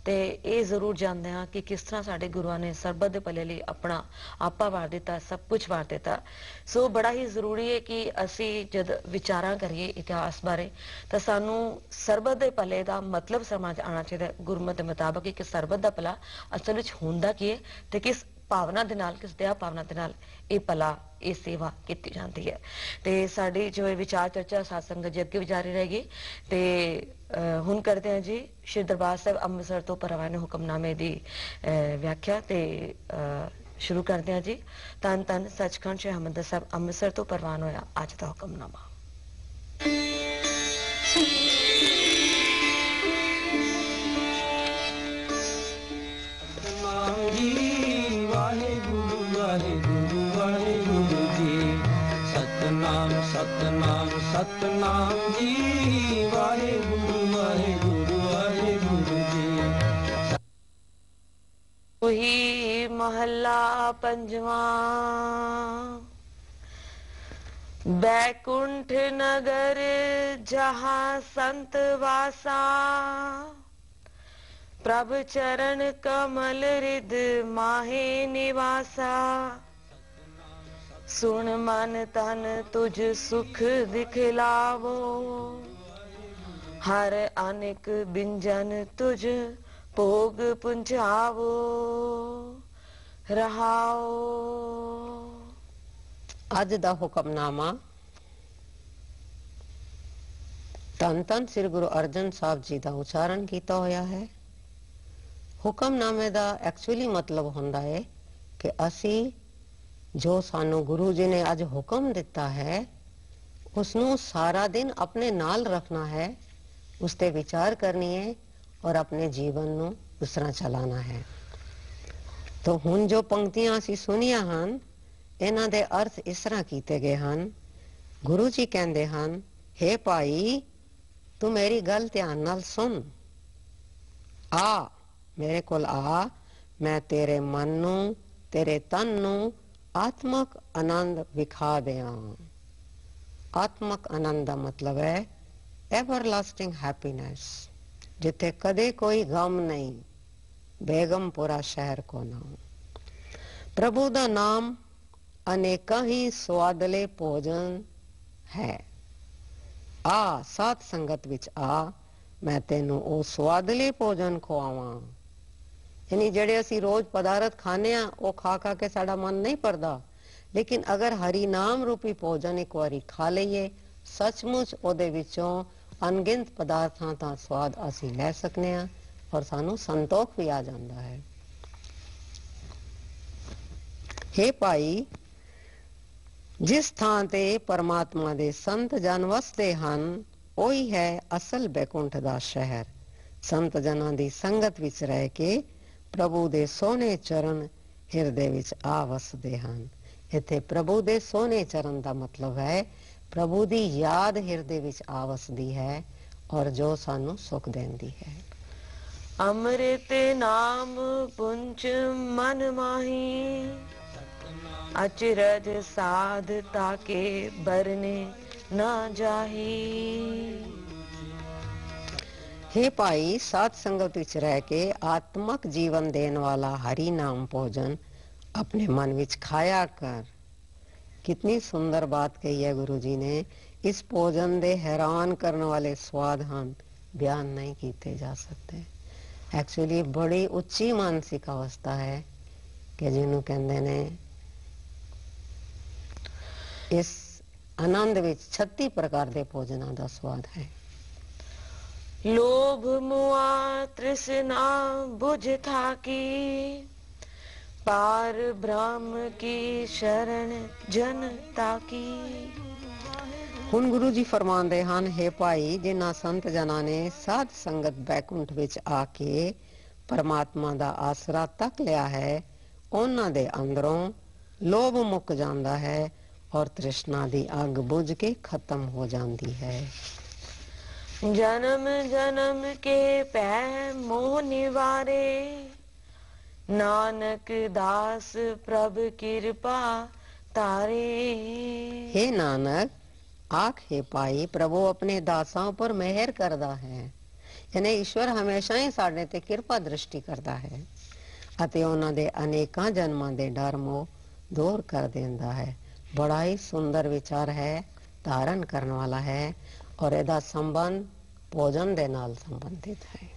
ਤੇ ਇਹ ਜ਼ਰੂਰ ਜਾਣਦੇ ਹਾਂ ਕਿ ਕਿਸ ਤਰ੍ਹਾਂ ਸਾਡੇ ਗੁਰੂਆਂ ਨੇ ਸਰਬੱਤ ਦੇ ਭਲੇ ਲਈ ਆਪਣਾ ਆਪਾ ਵਾਰ ਦਿੱਤਾ, ਸਭ ਕੁਝ ਵਾਰ ਦਿੱਤਾ। ਸੋ ਬੜਾ ਹੀ ਜ਼ਰੂਰੀ ਹੈ ਕਿ ਅਸੀਂ ਜਦ ਵਿਚਾਰਾਂ ਕਰੀਏ ਇਤਿਹਾਸ ਬਾਰੇ ਤਾਂ ਸਾਨੂੰ ਸਰਬੱਤ ਦੇ ਭਲੇ ਦਾ ਮਤਲਬ ਸਮਝ ਆਉਣਾ ਚਾਹੀਦਾ, ਗੁਰਮਤਿ ਦੇ ਮੁਤਾਬਕ ਕਿ ਸਰਬੱਤ ਦਾ ਭਲਾ ਅਸਲ ਵਿੱਚ ਹੁੰਦਾ ਕੀ ਹੈ ਤੇ ਕਿਸ ਭਾਵਨਾ ਦੇ ਨਾਲ, ਕਿਸ ਦਇਆ ਭਾਵਨਾ ਦੇ ਨਾਲ ਇਹ ਭਲਾ, ਇਹ ਸੇਵਾ ਕੀਤੀ ਜਾਂਦੀ ਹੈ। ਤੇ ਸਾਡੀ ਜੋ ਇਹ ਵਿਚਾਰ ਚਰਚਾ ਸਾਧ ਸੰਗਤ ਜੀ ਅੱਗੇ ਵੀ ਜਾਰੀ ਰਹੇਗੀ। ਤੇ ਹੁਣ ਕਰਦੇ ਹਾਂ ਜੀ ਸ਼੍ਰੀ ਦਰਬਾਰ ਸਾਹਿਬ ਅੰਮ੍ਰਿਤਸਰ ਤੋਂ ਪਰਵਾਨੇ ਹੁਕਮਨਾਮੇ ਦੀ ਵਿਆਖਿਆ ਤੇ ਸ਼ੁਰੂ ਕਰਦੇ ਹਾਂ ਜੀ। ਧੰਨ ਧੰਨ ਸੱਚਖੰਡ ਸ੍ਰੀ ਹਰਿਮੰਦਰ ਸਾਹਿਬ ਅੰਮ੍ਰਿਤਸਰ ਤੋਂ ਪ੍ਰਵਾਨ ਹੋਇਆ ਅੱਜ ਦਾ ਹੁਕਮਨਾਮਾ। सतनाम सतनाम सतनाम जी, वाहेगुरु वाहेगुरु वाहेगुरु जी। वही महला पंजवा। बैकुंठ नगर जहाँ संत वासा, प्रभ चरण कमल रिद माहे निवासा। सुन मन तन तुझ सुख दिखलावो, हर अनेक बिंजन तुझ भोग पुंजावो रहाओ। ਅੱਜ ਦਾ ਹੁਕਮਨਾਮਾ ਧੰਨ ਧੰਨ ਸ੍ਰੀ ਗੁਰੂ ਅਰਜਨ ਸਾਹਿਬ ਜੀ ਦਾ ਉਚਾਰਨ ਕੀਤਾ ਹੋਇਆ ਹੈ। ਹੁਕਮਨਾਮੇ ਦਾ ਐਕਚੁਅਲੀ ਮਤਲਬ ਹੁੰਦਾ ਹੈ ਕਿ ਅਸੀਂ ਜੋ ਸਾਨੂੰ ਗੁਰੂ ਜੀ ਨੇ ਅੱਜ ਹੁਕਮ ਦਿੱਤਾ ਹੈ ਉਸ ਨੂੰ ਸਾਰਾ ਦਿਨ ਆਪਣੇ ਨਾਲ ਰੱਖਣਾ ਹੈ, ਉਸ ਤੇ ਵਿਚਾਰ ਕਰਨੀ ਹੈ ਔਰ ਆਪਣੇ ਜੀਵਨ ਨੂੰ ਉਸ ਤਰ੍ਹਾਂ ਚਲਾਉਣਾ ਹੈ। ਤਾਂ ਹੁਣ ਜੋ ਪੰਕਤੀਆਂ ਅਸੀਂ ਸੁਣੀਆਂ ਹਨ ਇਹਨਾਂ ਦੇ ਅਰਥ ਇਸ ਤਰ੍ਹਾਂ ਕੀਤੇ ਗਏ ਹਨ। ਗੁਰੂ ਜੀ ਕਹਿੰਦੇ ਹਨ, ਹੇ ਭਾਈ ਤੂੰ ਮੇਰੀ ਗੱਲ ਧਿਆਨ ਨਾਲ ਸੁਣ, ਆ ਮੇਰੇ ਕੋਲ ਆ, ਮੈਂ ਤੇਰੇ ਮਨ ਨੂੰ, ਤੇਰੇ ਤਨ ਨੂੰ ਆਤਮਕ ਆਨੰਦ ਵਿਖਾ ਦਿਆਂ। ਆਤਮਕ ਆਨੰਦ ਦਾ ਮਤਲਬ ਹੈ ਐਵਰਲਾਸਟਿੰਗ ਹੈਪੀਨੈਸ, ਜਿੱਥੇ ਕਦੇ ਕੋਈ ਗਮ ਨਹੀਂ, ਬੇਗਮਪੁਰਾ ਸ਼ਹਿਰ ਕੋ ਨਾਮ। ਪ੍ਰਭੂ ਦਾ ਨਾਮ ਅਨੇਕਾਂ ਹੀ ਸਵਾਦਲੇ ਭੋਜਨ ਹੈ। ਆ ਸਾਧ ਸੰਗਤ ਵਿੱਚ ਆ, ਮੈਂ ਤੈਨੂੰ ਉਹ ਸਵਾਦਲੇ ਭੋਜਨ ਖਵਾਵਾਂ। यानी ਜਿਹੜੇ ਅਸੀਂ ਰੋਜ਼ ਪਦਾਰਥ ਖਾਣੇ ਆ ਉਹ ਖਾ ਖਾ ਕੇ ਸਾਡਾ ਮਨ ਨਹੀਂ ਭਰਦਾ, ਲੇਕਿਨ ਅਗਰ ਹਰੀ ਨਾਮ ਰੂਪੀ ਭੋਜਨ ਇੱਕ ਵਾਰੀ ਖਾ ਲਈਏ ਸੱਚਮੁੱਚ ਉਹਦੇ ਵਿੱਚੋਂ ਅਣਗਿਣਤ ਪਦਾਰਥਾਂ ਦਾ ਸਵਾਦ ਅਸੀਂ ਲੈ ਸਕਨੇ ਆ ਔਰ ਸਾਨੂੰ ਸੰਤੋਖ ਵੀ ਆ ਜਾਂਦਾ ਹੈ। हे ਭਾਈ, ਜਿਸ ਥਾਂ ਤੇ ਪਰਮਾਤਮਾ ਦੇ ਸੰਤ ਜਨ ਵਸਦੇ ਹਨ ਉਹੀ ਹੈ ਅਸਲ ਬੈਕੁੰਠ ਦਾ ਸ਼ਹਿਰ। ਸੰਤ ਜਨਾਂ ਦੀ ਸੰਗਤ ਵਿੱਚ ਰਹਿ ਕੇ ਪ੍ਰਭੂ ਦੇ ਸੋਹਣੇ ਚਰਨ ਹਿਰਦੇ ਵਿੱਚ ਆ ਵਸਦੇ ਹਨ। ਇੱਥੇ ਪ੍ਰਭੂ ਦੇ ਸੋਹਣੇ ਚਰਨ ਦਾ ਮਤਲਬ ਹੈ ਪ੍ਰਭੂ ਦੀ ਯਾਦ ਹਿਰਦੇ ਵਿੱਚ ਆ ਵਸਦੀ ਹੈ ਔਰ ਜੋ ਸਾਨੂੰ ਸੁਖ ਦਿੰਦੀ ਹੈ। ਅੰਮ੍ਰਿਤ ਨਾਮ ਪੁੰਚ ਮਨ ਮਾਹੀ, ਅਚਰਜ ਸਾਧ ਤਾਕੇ ਬਰਨੇ ਨਾ ਜਾਹੀ। हे ਭਾਈ, ਸਾਧ ਸੰਗਤ ਵਿੱਚ ਰਹਿ ਕੇ ਆਤਮਕ ਜੀਵਨ ਦੇਣ ਵਾਲਾ ਹਰੀ ਨਾਮ ਭੋਜਨ ਆਪਣੇ ਮਨ ਵਿੱਚ ਖਾਇਆ ਕਰ। ਕਿਤਨੀ ਸੁੰਦਰ ਬਾਤ ਕਹੀ ਹੈ ਗੁਰੂ ਜੀ ਨੇ। ਇਸ ਭੋਜਨ ਦੇ ਹੈਰਾਨ ਕਰਨ ਵਾਲੇ ਸਵਾਦ ਹਨ, ਬਿਆਨ ਨਹੀਂ ਕੀਤੇ ਜਾ ਸਕਦੇ। ਐਕਚੁਅਲੀ ਬੜੀ ਉੱਚੀ ਮਾਨਸਿਕ ਅਵਸਥਾ ਹੈ ਕਿ ਜਿਹਨੂੰ ਕਹਿੰਦੇ ਨੇ ਇਸ ਆਨੰਦ ਵਿੱਚ 36 ਪ੍ਰਕਾਰ ਦੇ ਭੋਜਨਾਂ ਦਾ ਸਵਾਦ ਹੈ। ਲੋਕ लोभ मुआ तृष्णा बुझ था की पार ब्रह्म की शरण जनता की। ਹੁਣ ਗੁਰੂ ਜੀ ਫਰਮਾਉਂਦੇ ਹਨ, हे ਭਾਈ, ਜਿਨ੍ਹਾਂ ਸੰਤ ਜਨਾਂ ਨੇ ਸਾਧ ਸੰਗਤ ਬੈਕੁੰਠ ਵਿੱਚ ਆ ਕੇ ਪਰਮਾਤਮਾ ਦਾ ਆਸਰਾ ਤੱਕ ਲਿਆ ਹੈ, ਉਹਨਾਂ ਦੇ ਅੰਦਰੋਂ ਲੋਭ ਮੁੱਕ ਜਾਂਦਾ ਹੈ ਔਰ ਤ੍ਰਿਸ਼ਨਾ ਦੀ ਅੱਗ ਬੁਝ ਕੇ ਖਤਮ ਹੋ ਜਾਂਦੀ ਹੈ। जन्म जन्म के पै मोह निवारे नानक दास प्रभ कृपा तारे। हे नानक, आखे पाई प्रभु अपने दासां पर मेहर करदा है, यानी ईश्वर हमेशा ही साडे ते किरपा दृष्टि करदा है ਅਤੇ ਉਹਨਾਂ ਦੇ ਅਨੇਕਾਂ ਜਨਮਾਂ ਦੇ ਡਰ ਮੋਹ ਦੂਰ ਕਰ ਦਿੰਦਾ ਹੈ। ਬੜਾ ਹੀ ਸੁੰਦਰ ਵਿਚਾਰ ਹੈ, ਧਾਰਨ ਕਰਨ ਵਾਲਾ ਹੈ ਔਰ ਇਹਦਾ ਸੰਬੰਧ ਭੋਜਨ ਦੇ ਨਾਲ ਸੰਬੰਧਿਤ ਹੈ।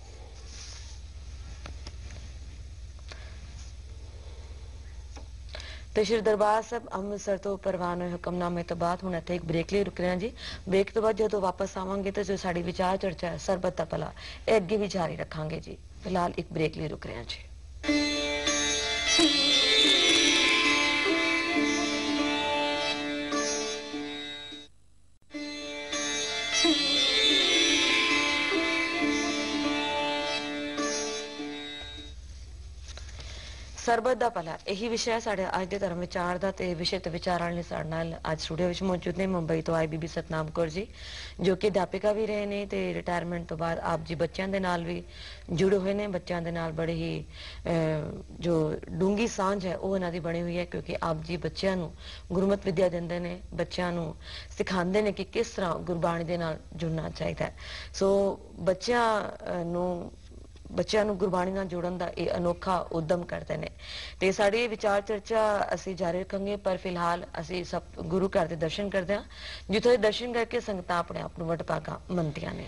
ਤੇ ਸ਼੍ਰੀ ਦਰਬਾਰ ਸਾਹਿਬ ਅੰਮ੍ਰਿਤਸਰ ਤੋਂ ਪ੍ਰਵਾਨ ਹੋਏ ਹੁਕਮਨਾਮੇ ਤੋਂ ਬਾਅਦ ਹੁਣ ਇੱਥੇ ਇੱਕ ਬ੍ਰੇਕ ਲਈ ਰੁਕ ਰਹੇ ਹਾਂ ਜੀ। ਬ੍ਰੇਕ ਤੋਂ ਬਾਅਦ ਜਦੋਂ ਵਾਪਸ ਆਵਾਂਗੇ ਤਾਂ ਜੋ ਸਾਡੀ ਵਿਚਾਰ ਚਰਚਾ ਹੈ ਸਰਬੱਤ ਦਾ ਭਲਾ, ਇਹ ਅੱਗੇ ਵੀ ਜਾਰੀ ਰੱਖਾਂਗੇ ਜੀ। ਫਿਲਹਾਲ ਇੱਕ ਬ੍ਰੇਕ ਲਈ ਰੁਕ ਰਹੇ ਹਾਂ ਜੀ। ਸਰਬੱਤ ਦਾ ਭਲਾ ਇਹੀ ਵਿਸ਼ਾ ਹੈ ਸਾਡੇ ਅੱਜ ਦੇ ਧਰਮ ਵਿਚਾਰ ਦਾ ਤੇ ਵਿਸ਼ੇ ਤੇ ਵਿਚਾਰਨ ਲਈ ਸਾਡੇ ਨਾਲ ਅੱਜ ਸਟੂਡੀਓ ਵਿੱਚ ਮੌਜੂਦ ਨੇ ਮੁੰਬਈ ਤੋਂ ਆਏ ਬੀਬੀ ਸਤਨਾਮ ਕੌਰ ਜੀ, ਜੋ ਕਿ ਅਧਿਆਪਿਕਾ ਵੀ ਰਹੇ ਨੇ ਤੇ ਰਿਟਾਇਰਮੈਂਟ ਤੋਂ ਬਾਅਦ ਆਪ ਜੀ ਬੱਚਿਆਂ ਦੇ ਨਾਲ ਵੀ ਜੁੜੇ ਹੋਏ ਨੇ। ਬੱਚਿਆਂ ਦੇ ਨਾਲ ਬੜੇ ਹੀ ਜੋ ਡੂੰਗੀ ਸਾਂਝ ਹੈ ਉਹ ਇਹਨਾਂ ਦੀ ਬਣੀ ਹੋਈ ਹੈ, ਕਿਉਂਕਿ ਆਪ ਜੀ ਬੱਚਿਆਂ ਨੂੰ ਗੁਰਮਤਿ ਵਿਦਿਆ ਦਿੰਦੇ ਨੇ, ਬੱਚਿਆਂ ਨੂੰ ਸਿਖਾਉਂਦੇ ਨੇ ਕਿ ਕਿਸ ਤਰ੍ਹਾਂ ਗੁਰਬਾਣੀ ਦੇ ਨਾਲ ਜੁੜਨਾ ਚਾਹੀਦਾ ਹੈ। ਸੋ ਬੱਚਿਆਂ ਨੂੰ ਗੁਰਬਾਣੀ ਨਾਲ ਜੋੜਨ ਦਾ ਇਹ ਅਨੋਖਾ ਉਦਮ ਕਰਦੇ ਨੇ ਤੇ ਸਾਡੀ ਵਿਚਾਰ ਚਰਚਾ ਅਸੀਂ ਜਾਰੀ ਰੱਖਾਂਗੇ। ਪਰ ਫਿਲਹਾਲ ਅਸੀਂ ਸਭ ਗੁਰੂ ਘਰ ਦੇ ਦਰਸ਼ਨ ਕਰਦੇ ਹਾਂ, ਜਿੱਥੇ ਦਰਸ਼ਨ ਕਰਕੇ ਸੰਗਤਾਂ ਆਪਣੇ ਆਪ ਨੂੰ ਵਡਭਾਗਾ ਮੰਨਦੀਆਂ ਨੇ।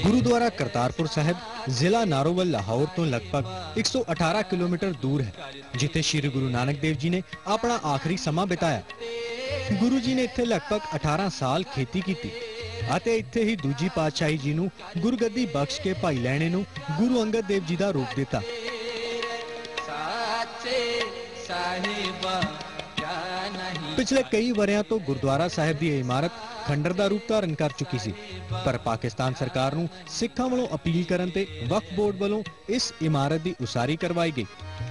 गुरुद्वारा करतारपुर साहिब जिला नारोवल लाहौर तो लगभग 118 किलोमीटर दूर है, जिथे श्री गुरु नानक देव जी ने अपना आखिरी समा बिताया। गुरु जी ने इत्थे लगभग 18 साल खेती की ਅਤੇ ਇੱਥੇ ਹੀ ਦੂਜੀ ਪਾਤਸ਼ਾਹੀ ਜੀ ਨੂੰ ਗੁਰਗੱਦੀ ਬਖਸ਼ ਕੇ ਭਾਈ ਲੈਣੇ ਨੂੰ ਗੁਰੂ ਅੰਗਦ ਦੇਵ ਜੀ ਦਾ ਰੂਪ ਦਿੱਤਾ। ਪਿਛਲੇ ਕਈ ਵਰਿਆਂ ਤੋਂ ਗੁਰਦੁਆਰਾ ਸਾਹਿਬ ਦੀ ਇਹ ਇਮਾਰਤ ਖੰਡਰ ਦਾ ਰੂਪ ਧਾਰਨ ਕਰ ਚੁੱਕੀ ਸੀ, ਪਰ ਪਾਕਿਸਤਾਨ ਸਰਕਾਰ ਨੂੰ ਸਿੱਖਾਂ ਵੱਲੋਂ ਅਪੀਲ ਕਰਨ ਤੇ ਵਕਫ ਬੋਰਡ ਵੱਲੋਂ ਇਸ ਇਮਾਰਤ ਦੀ ਉਸਾਰੀ ਕਰਵਾਈ ਗਈ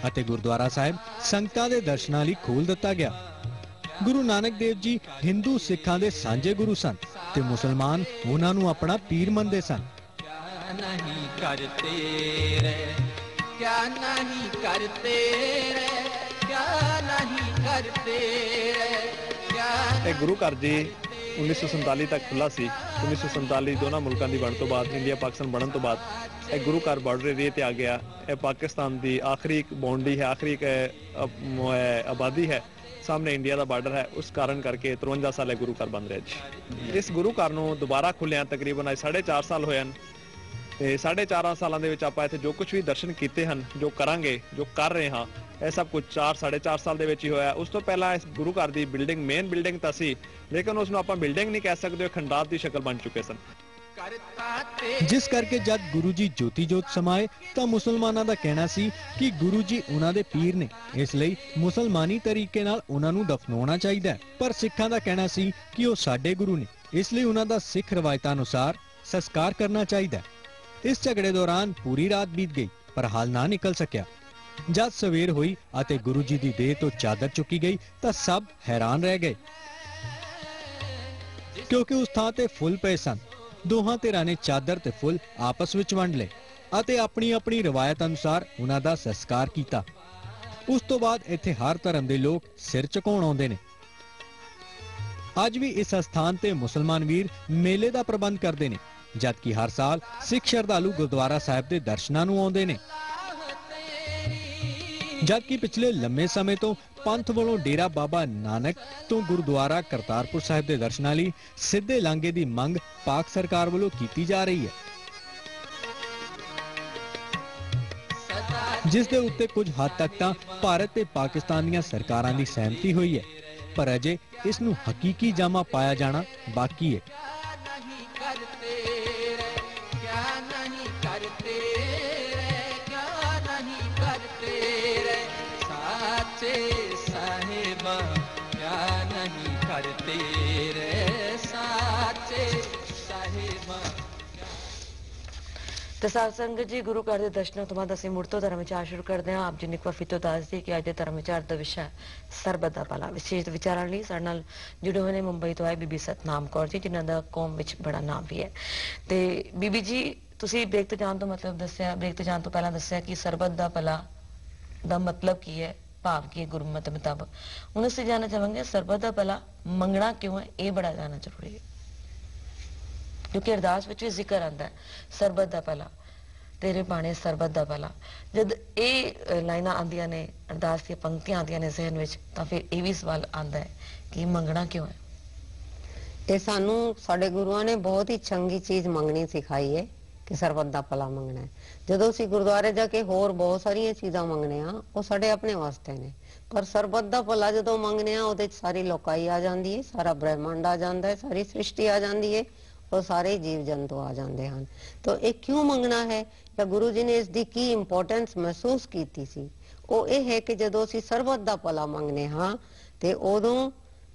ਅਤੇ ਗੁਰਦੁਆਰਾ ਸਾਹਿਬ ਸੰਗਤਾਂ ਦੇ ਦਰਸ਼ਨਾਂ ਲਈ ਖੋਲ੍ਹ ਦਿੱਤਾ ਗਿਆ। ਗੁਰੂ ਨਾਨਕ ਦੇਵ ਜੀ ਹਿੰਦੂ ਸਿੱਖਾਂ ਦੇ ਸਾਂਝੇ ਗੁਰੂ ਸਨ ਤੇ ਮੁਸਲਮਾਨ ਉਹਨਾਂ ਨੂੰ ਆਪਣਾ ਪੀਰ ਮੰਨਦੇ ਸਨ। ਇਹ ਗੁਰੂ ਘਰ ਜੀ 1947 ਤੱਕ ਖੁੱਲਾ ਸੀ। 1947 ਦੋਨਾਂ ਮੁਲਕਾਂ ਦੀ ਵੰਡ ਤੋਂ ਬਾਅਦ, ਇੰਡੀਆ ਪਾਕਿਸਤਾਨ ਬਣਨ ਤੋਂ ਬਾਅਦ ਇਹ ਗੁਰੂ ਘਰ ਬਾਰਡਰ ਏਰੀਏ ਤੇ ਆ ਗਿਆ। ਇਹ ਪਾਕਿਸਤਾਨ ਦੀ ਆਖਰੀ ਇੱਕ ਬਾਉਂਡਰੀ ਹੈ, ਆਖਰੀ ਇੱਕ ਆਬਾਦੀ ਹੈ, ਸਾਹਮਣੇ ਇੰਡੀਆ ਦਾ ਬਾਰਡਰ ਹੈ। ਉਸ ਕਾਰਨ ਕਰਕੇ 53 ਸਾਲ ਇਹ ਗੁਰੂ ਘਰ ਬਣ ਰਿਹਾ ਜੀ। ਇਸ ਗੁਰੂ ਘਰ ਨੂੰ ਦੁਬਾਰਾ ਖੁੱਲਿਆ ਤਕਰੀਬਨ 4.5 ਸਾਲ ਹੋਏ ਹਨ ਤੇ 4.5 ਸਾਲਾਂ ਦੇ ਵਿੱਚ ਆਪਾਂ ਇੱਥੇ ਜੋ ਕੁਝ ਵੀ ਦਰਸ਼ਨ ਕੀਤੇ ਹਨ, ਜੋ ਕਰਾਂਗੇ, ਜੋ ਕਰ ਰਹੇ ਹਾਂ, ਇਹ ਸਭ ਕੁਝ 4.5 ਸਾਲ ਦੇ ਵਿੱਚ ਹੀ ਹੋਇਆ। ਉਸ ਤੋਂ ਪਹਿਲਾਂ ਇਸ ਗੁਰੂ ਘਰ ਦੀ ਬਿਲਡਿੰਗ, ਮੇਨ ਬਿਲਡਿੰਗ ਤਾਂ ਸੀ, ਲੇਕਿਨ ਉਸ ਨੂੰ ਆਪਾਂ ਬਿਲਡਿੰਗ ਨਹੀਂ ਕਹਿ ਸਕਦੇ, ਖੰਡਾਰ ਦੀ ਸ਼ਕਲ ਬਣ ਚੁੱਕੇ ਸਨ। ਜਿਸ ਕਰਕੇ ਜਦ ਗੁਰੂ ਜੀ ਜੋਤੀ ਜੋਤ ਸਮਾਏ ਤਾਂ ਮੁਸਲਮਾਨਾਂ ਦਾ ਕਹਿਣਾ ਸੀ ਕਿ ਗੁਰੂ ਜੀ ਉਹਨਾਂ ਦੇ ਪੀਰ ਨੇ, ਇਸ ਲਈ ਮੁਸਲਮਾਨੀ ਤਰੀਕੇ ਨਾਲ ਉਹਨਾਂ ਨੂੰ ਦਫਨਾਉਣਾ ਚਾਹੀਦਾ ਹੈ। ਪਰ ਸਿੱਖਾਂ ਦਾ ਕਹਿਣਾ ਸੀ ਕਿ ਉਹ ਸਾਡੇ ਗੁਰੂ ਨੇ, ਇਸ ਲਈ ਉਹਨਾਂ ਦਾ ਸਿੱਖ ਰਵਾਇਤਾਂ ਅਨੁਸਾਰ ਸੰਸਕਾਰ ਕਰਨਾ ਚਾਹੀਦਾ ਹੈ। ਇਸ ਝਗੜੇ ਦੌਰਾਨ ਪੂਰੀ ਰਾਤ ਬੀਤ ਗਈ ਪਰ ਹੱਲ ਨਾ ਨਿਕਲ ਸਕਿਆ। ਜਦ ਸਵੇਰ ਹੋਈ ਅਤੇ ਗੁਰੂ ਜੀ ਦੀ ਦੇਹ ਤੋਂ ਚਾਦਰ ਚੁੱਕੀ ਗਈ ਤਾਂ ਸਭ ਹੈਰਾਨ ਰਹਿ ਗਏ, ਕਿਉਂਕਿ ਉਸ ਥਾਂ ਤੇ ਫੁੱਲ ਪਏ ਸਨ। ਦੋਹਾਂ ਧਿਰਾਂ ਨੇ ਚਾਦਰ ਤੇ ਫੁੱਲ ਆਪਸ ਵਿੱਚ ਵੰਡ ਲਏ ਅਤੇ ਆਪਣੀ ਆਪਣੀ ਰਵਾਇਤ ਅਨੁਸਾਰ ਉਹਨਾਂ ਦਾ ਸੰਸਕਾਰ ਕੀਤਾ। ਉਸ ਤੋਂ ਬਾਅਦ ਇੱਥੇ ਹਰ ਧਰਮ ਦੇ ਲੋਕ ਸਿਰ ਝੁਕਾਉਣ ਆਉਂਦੇ ਨੇ। ਅੱਜ ਵੀ ਇਸ ਸਥਾਨ ਤੇ ਮੁਸਲਮਾਨ ਵੀਰ ਮੇਲੇ ਦਾ ਪ੍ਰਬੰਧ ਕਰਦੇ ਨੇ, ਜਦਕਿ ਹਰ ਸਾਲ ਸਿੱਖ ਸ਼ਰਧਾਲੂ ਗੁਰਦੁਆਰਾ ਸਾਹਿਬ ਦੇ ਦਰਸ਼ਨਾਂ ਨੂੰ ਆਉਂਦੇ ਨੇ। ਜਦਕਿ ਪਿਛਲੇ ਲੰਮੇ ਸਮੇਂ ਤੋਂ ਪੰਥ ਵੱਲੋਂ ਡੇਰਾ ਬਾਬਾ ਨਾਨਕ ਤੋਂ ਗੁਰਦੁਆਰਾ ਕਰਤਾਰਪੁਰ ਸਾਹਿਬ ਦੇ ਦਰਸ਼ਨਾਂ ਲਈ ਸਿੱਧੇ ਲਾਂਘੇ ਦੀ ਮੰਗ ਪਾਕ ਸਰਕਾਰ ਵੱਲੋਂ ਕੀਤੀ ਜਾ ਰਹੀ ਹੈ। ਜਿਸ ਦੇ ਉੱਤੇ ਕੁਝ ਹੱਦ ਤੱਕ ਤਾਂ ਭਾਰਤ ਤੇ ਪਾਕਿਸਤਾਨ ਦੀਆਂ ਸਰਕਾਰਾਂ ਦੀ ਸਹਿਮਤੀ ਹੋਈ ਹੈ, ਪਰ ਅਜੇ ਇਸ ਨੂੰ ਹਕੀਕੀ ਜਾਮਾ ਪਾਇਆ ਜਾਣਾ ਬਾਕੀ ਹੈ। ਤੇ ਸਾਧ ਸੰਗਤ ਜੀ, ਗੁਰੂ ਘਰ ਦੇ ਦਰਸ਼ਨਾਂ ਤੋਂ ਬਾਅਦ ਅਸੀਂ ਮੁੜ ਤੋਂ ਧਰਮ ਵਿਚਾਰ ਸ਼ੁਰੂ ਕਰਦੇ ਹਾਂ। ਆਪ ਜੀ ਨੇ ਇੱਕ ਵਾਰ ਫਿਰ ਤੋਂ ਦੱਸ ਦਈਏ ਕਿ ਅੱਜ ਦੇ ਧਰਮ ਵਿਚਾਰ ਦਾ ਵਿਸ਼ਾ ਸਰਬੱਤ ਦਾ ਭਲਾ। ਵਿਸ਼ੇਸ਼ ਵਿਚਾਰਾਂ ਲਈ ਸਾਡੇ ਨਾਲ ਜੁੜੇ ਹੋਏ ਨੇ ਮੁੰਬਈ ਤੋਂ ਆਏ ਬੀਬੀ ਸਤਨਾਮ ਕੌਰ ਜੀ, ਜਿਨ੍ਹਾਂ ਦਾ ਕੌਮ ਵਿੱਚ ਬੜਾ ਨਾਮ ਵੀ ਹੈ। ਤੇ ਬੀਬੀ ਜੀ, ਤੁਸੀਂ ਬ੍ਰੇਕ ਤੇ ਜਾਣ ਤੋਂ ਮਤਲਬ ਦੱਸਿਆ, ਬ੍ਰੇਕ ਤੇ ਜਾਣ ਤੋਂ ਪਹਿਲਾਂ ਦੱਸਿਆ ਕਿ ਸਰਬੱਤ ਦਾ ਭਲਾ ਦਾ ਮਤਲਬ ਕੀ ਹੈ, ਭਾਵ ਕੀ ਹੈ ਗੁਰਮਤਿ ਮੁਤਾਬਕ। ਹੁਣ ਅਸੀਂ ਜਾਣਨਾ ਚਾਹਾਂਗੇ ਸਰਬੱਤ ਦਾ ਭਲਾ ਮੰਗਣਾ ਕਿਉਂ ਹੈ, ਇਹ ਬੜਾ ਜਾਣਨਾ ਜ਼ਰੂਰੀ ਹੈ, ਕਿਉਂਕਿ ਅਰਦਾਸ ਵਿੱਚ ਵੀ ਜ਼ਿਕਰ ਆਉਂਦਾ ਹੈ ਸਰਬੱਤ ਦਾ ਭਲਾ, ਤੇਰੇ ਬਾਣੇ ਸਰਬੱਤ ਦਾ ਭਲਾ। ਜਦ ਇਹ ਲਾਈਨਾਂ ਆਉਂਦੀਆਂ ਨੇ, ਅਰਦਾਸ ਦੀਆਂ ਪੰਕਤੀਆਂ ਆਉਂਦੀਆਂ ਨੇ ਜ਼ਿਹਨ ਵਿੱਚ, ਤਾਂ ਫਿਰ ਇਹ ਵੀ ਸਵਾਲ ਆਉਂਦਾ ਹੈ ਕਿ ਮੰਗਣਾ ਕਿਉਂ ਹੈ। ਇਹ ਸਾਨੂੰ ਸਾਡੇ ਗੁਰੂਆਂ ਨੇ ਬਹੁਤ ਹੀ ਚੰਗੀ ਚੀਜ਼ ਮੰਗਣੀ ਸਿਖਾਈ ਹੈ ਕਿ ਸਰਬੱਤ ਦਾ ਭਲਾ ਮੰਗਣਾ ਹੈ। ਜਦੋਂ ਅਸੀਂ ਗੁਰਦੁਆਰੇ ਜਾ ਕੇ ਹੋਰ ਬਹੁਤ ਸਾਰੀਆਂ ਚੀਜ਼ਾਂ ਮੰਗਨੇ ਆ, ਉਹ ਸਾਡੇ ਆਪਣੇ ਵਾਸਤੇ ਨੇ, ਪਰ ਸਰਬੱਤ ਦਾ ਭਲਾ ਜਦੋਂ ਮੰਗਨੇ ਆ, ਉਹਦੇ 'ਚ ਸਾਰੀ ਲੋਕਾਈ ਆ ਜਾਂਦੀ ਹੈ, ਸਾਰਾ ਬ੍ਰਹਿਮੰਡ ਆ ਜਾਂਦਾ ਹੈ, ਸਾਰੀ ਸ੍ਰਿਸ਼ਟੀ ਆ ਜਾਂਦੀ ਹੈ, और सारे जीव जंतु आ जाते हैं। तो ये क्यों मंगना है, या गुरु जी ने इसकी की इंपोर्टेंस महसूस की सी, वो ये है कि जदों असीं सरबत दा भला मंगने हाँ ते उदों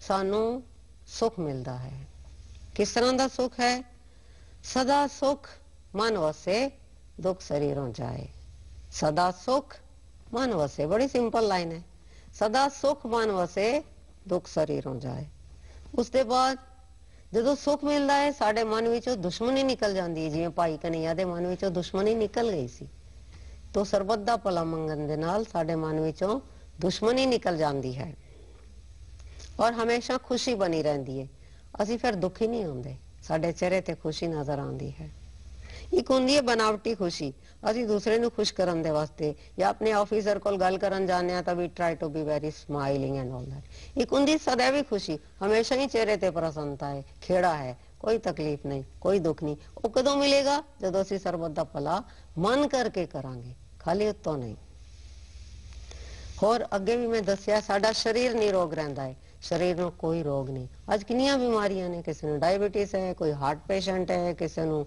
सानू सुख मिलता है। किस तरह दा सुख है? सदा सुख मन वसे दुख शरीरों जाए। सदा सुख मन वसे, बड़ी सिंपल लाइन है। सदा सुख मन वसे दुख शरीरों जाए। उसके बाद ਜਦੋਂ ਸੁਖ ਮਿਲਦਾ ਹੈ, ਸਾਡੇ ਮਨ ਵਿੱਚੋਂ ਦੁਸ਼ਮਣੀ ਨਿਕਲ ਜਾਂਦੀ ਹੈ, ਜਿਵੇਂ ਭਾਈ ਕਨਈਆ ਦੇ ਮਨ ਵਿੱਚੋਂ ਦੁਸ਼ਮਣੀ ਨਿਕਲ ਗਈ ਸੀ। ਤੋਂ ਸਰਬੱਤ ਦਾ ਭਲਾ ਮੰਗਣ ਦੇ ਨਾਲ ਸਾਡੇ ਮਨ ਵਿੱਚੋਂ ਦੁਸ਼ਮਣੀ ਨਿਕਲ ਜਾਂਦੀ ਹੈ ਔਰ ਹਮੇਸ਼ਾ ਖੁਸ਼ੀ ਬਣੀ ਰਹਿੰਦੀ ਹੈ। ਅਸੀਂ ਫਿਰ ਦੁਖੀ ਨਹੀਂ ਹੁੰਦੇ, ਸਾਡੇ ਚਿਹਰੇ ਤੇ ਖੁਸ਼ੀ ਨਜ਼ਰ ਆਉਂਦੀ ਹੈ। ਇੱਕ ਹੁੰਦੀ ਹੈ ਬਨਾਵਟੀ ਖੁਸ਼ੀ, ਅਸੀਂ ਦੂਸਰੇ ਨੂੰ ਖੁਸ਼ ਕਰਨ ਦੇ ਵਾਸਤੇ ਜਾਂ ਆਪਣੇ ਆਫੀਸਰ ਕੋਲ ਗੱਲ ਕਰਨ ਜਾਂਦੇ ਆ ਤਾਂ ਵੀ try to be very smiling and all that. ਇੱਕ ਹੁੰਦੀ ਸदैवी ਖੁਸ਼ੀ, ਹਮੇਸ਼ਾ ਹੀ ਚਿਹਰੇ ਤੇ ਪ੍ਰਸੰਨਤਾ ਹੈ, ਖੇੜਾ ਹੈ, ਕੋਈ ਤਕਲੀਫ ਨਹੀਂ, ਕੋਈ ਦੁੱਖ ਨਹੀਂ। ਉਹ ਕਦੋਂ ਮਿਲੇਗਾ? ਜਦੋਂ ਅਸੀਂ ਸਰਬੱਤ ਦਾ ਭਲਾ ਮਨ ਕਰਕੇ ਕਰਾਂਗੇ, ਖਾਲੀ ਉੱਤੋਂ ਨਹੀਂ। ਹੋਰ ਅੱਗੇ ਵੀ ਮੈਂ ਦੱਸਿਆ, ਸਾਡਾ ਸਰੀਰ ਨਿਰੋਗ ਰਹਿੰਦਾ ਹੈ, ਸਰੀਰ ਨੂੰ ਕੋਈ ਰੋਗ ਨਹੀਂ। ਅੱਜ ਕਿੰਨੀਆਂ ਬਿਮਾਰੀਆਂ ਨੇ, ਕਿਸੇ ਨੂੰ ਡਾਇਬੀਟਿਸ ਹੈ, ਕੋਈ ਹਾਰਟ ਪੇਸ਼ੈਂਟ ਹੈ, ਕਿਸੇ ਨੂੰ